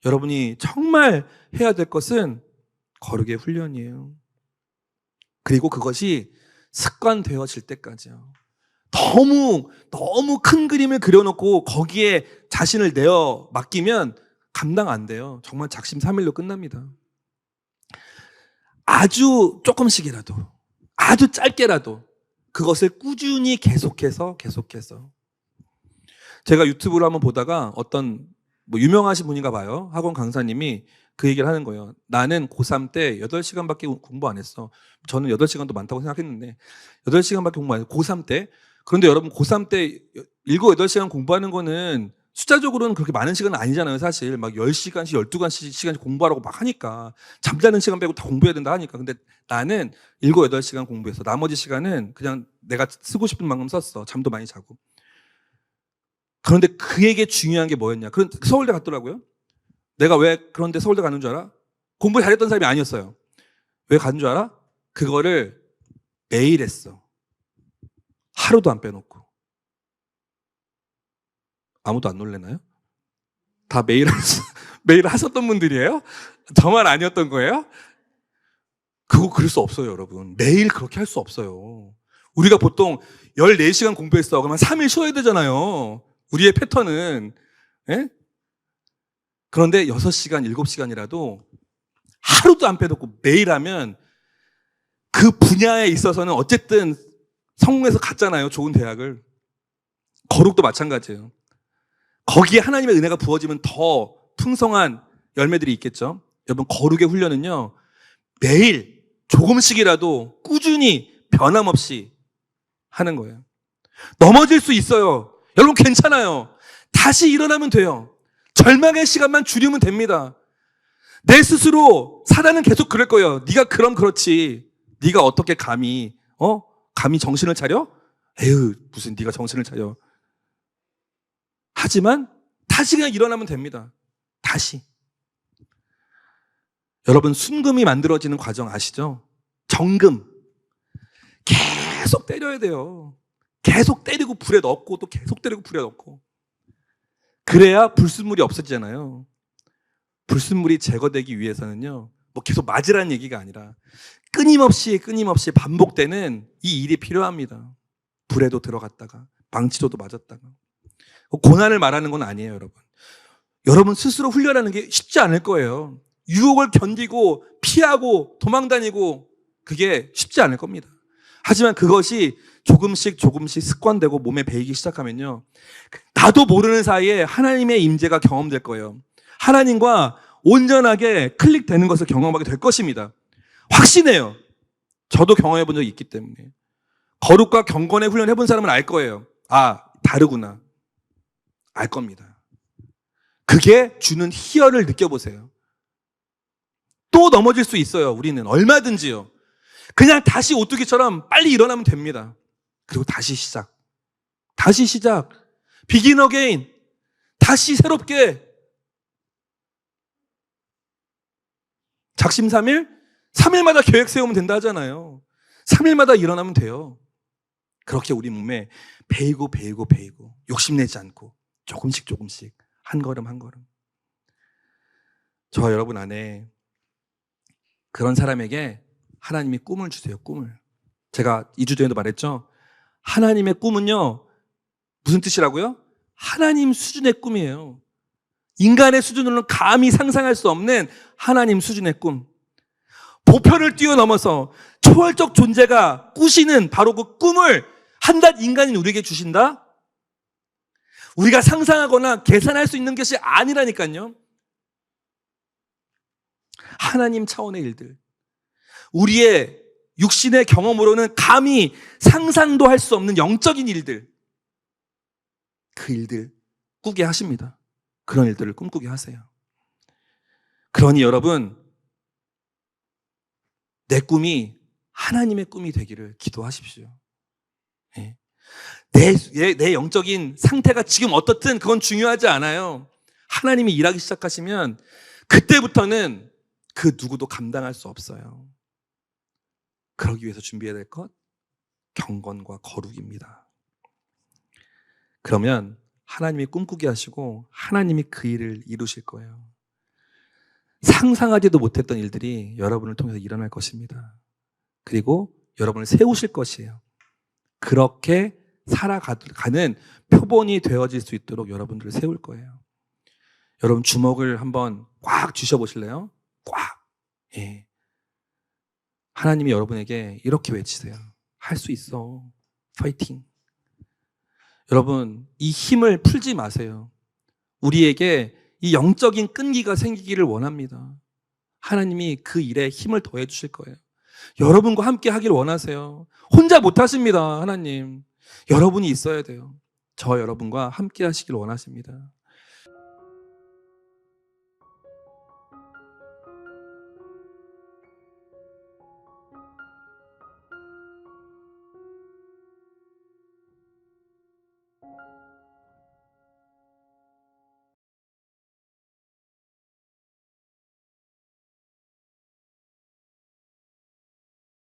여러분이 정말 해야 될 것은 거룩의 훈련이에요. 그리고 그것이 습관되어질 때까지요. 너무 큰 그림을 그려놓고 거기에 자신을 내어 맡기면 감당 안 돼요. 정말 작심삼일로 끝납니다. 아주 조금씩이라도, 아주 짧게라도 그것을 꾸준히 계속해서 제가 유튜브를 한번 보다가 어떤 유명하신 분인가 봐요. 학원 강사님이 그 얘기를 하는 거예요. 나는 고3 때 8시간밖에 공부 안 했어. 저는 8시간도 많다고 생각했는데 8시간밖에 공부 안 했어. 고3 때. 그런데 여러분, 고3 때 7, 8시간 공부하는 거는 숫자적으로는 그렇게 많은 시간은 아니잖아요, 사실. 막 10시간씩, 12시간씩 공부하라고 막 하니까. 잠자는 시간 빼고 다 공부해야 된다 하니까. 근데 나는 7, 8시간 공부했어. 나머지 시간은 그냥 내가 쓰고 싶은 만큼 썼어. 잠도 많이 자고. 그런데 그에게 중요한 게 뭐였냐. 서울대 갔더라고요. 내가 왜 그런데 서울대 가는 줄 알아? 공부 잘했던 사람이 아니었어요. 왜 가는 줄 알아? 그거를 매일 했어. 하루도 안 빼놓고. 아무도 안 놀래나요? 다 매일 하셨던 분들이에요? 저만 아니었던 거예요? 그거 그럴 수 없어요, 여러분. 매일 그렇게 할 수 없어요. 우리가 보통 14시간 공부했어. 그러면 3일 쉬어야 되잖아요. 우리의 패턴은. 예? 그런데 6시간, 7시간이라도 하루도 안 빼놓고 매일 하면 그 분야에 있어서는 어쨌든 성공해서 갔잖아요. 좋은 대학을. 거룩도 마찬가지예요. 거기에 하나님의 은혜가 부어지면 더 풍성한 열매들이 있겠죠. 여러분, 거룩의 훈련은요, 매일 조금씩이라도 꾸준히 변함없이 하는 거예요. 넘어질 수 있어요. 여러분, 괜찮아요. 다시 일어나면 돼요. 절망의 시간만 줄이면 됩니다. 내 스스로 사단은 계속 그럴 거예요. 네가 그럼 그렇지. 네가 어떻게 감히 정신을 차려? 에휴, 무슨 네가 정신을 차려. 하지만 다시 그냥 일어나면 됩니다. 다시. 여러분, 순금이 만들어지는 과정 아시죠? 정금. 계속 때려야 돼요. 계속 때리고 불에 넣고 또 계속 때리고 불에 넣고. 그래야 불순물이 없어지잖아요. 불순물이 제거되기 위해서는요, 뭐 계속 맞으라는 얘기가 아니라 끊임없이 반복되는 이 일이 필요합니다. 불에도 들어갔다가 망치로도 맞았다가. 고난을 말하는 건 아니에요, 여러분. 여러분 스스로 훈련하는 게 쉽지 않을 거예요. 유혹을 견디고 피하고 도망다니고 그게 쉽지 않을 겁니다. 하지만 그것이 조금씩 습관되고 몸에 배이기 시작하면요, 나도 모르는 사이에 하나님의 임재가 경험될 거예요. 하나님과 온전하게 클릭되는 것을 경험하게 될 것입니다. 확신해요. 저도 경험해 본 적이 있기 때문에. 거룩과 경건의 훈련을 해본 사람은 알 거예요. 아, 다르구나. 알 겁니다. 그게 주는 희열을 느껴보세요. 또 넘어질 수 있어요. 우리는 얼마든지요. 그냥 다시 오뚜기처럼 빨리 일어나면 됩니다. 그리고 다시 시작. Begin again. 다시 새롭게. 작심삼일? 3일마다 계획 세우면 된다 하잖아요. 3일마다 일어나면 돼요. 그렇게 우리 몸에 배이고 욕심내지 않고 조금씩 한 걸음. 저와 여러분 안에 그런 사람에게 하나님이 꿈을 주세요. 꿈을. 제가 2주 전에도 말했죠. 하나님의 꿈은요, 무슨 뜻이라고요? 하나님 수준의 꿈이에요. 인간의 수준으로는 감히 상상할 수 없는 하나님 수준의 꿈. 보편을 뛰어넘어서 초월적 존재가 꾸시는 바로 그 꿈을 한낱 인간인 우리에게 주신다? 우리가 상상하거나 계산할 수 있는 것이 아니라니까요. 하나님 차원의 일들. 우리의 육신의 경험으로는 감히 상상도 할 수 없는 영적인 일들. 그 일들 꾸게 하십니다. 그런 일들을 꿈꾸게 하세요. 그러니 여러분, 내 꿈이 하나님의 꿈이 되기를 기도하십시오. 내 영적인 상태가 지금 어떻든 그건 중요하지 않아요. 하나님이 일하기 시작하시면 그때부터는 그 누구도 감당할 수 없어요. 그러기 위해서 준비해야 될 것, 경건과 거룩입니다. 그러면 하나님이 꿈꾸게 하시고 하나님이 그 일을 이루실 거예요. 상상하지도 못했던 일들이 여러분을 통해서 일어날 것입니다. 그리고 여러분을 세우실 것이에요. 그렇게 살아가는 표본이 되어질 수 있도록 여러분들을 세울 거예요. 여러분 주먹을 한번 꽉 쥐셔보실래요? 꽉. 예. 하나님이 여러분에게 이렇게 외치세요. 할 수 있어. 파이팅. 여러분, 이 힘을 풀지 마세요. 우리에게 이 영적인 끈기가 생기기를 원합니다. 하나님이 그 일에 힘을 더해 주실 거예요. 여러분과 함께 하기를 원하세요. 혼자 못 하십니다, 하나님. 여러분이 있어야 돼요. 저 여러분과 함께 하시길 원하십니다.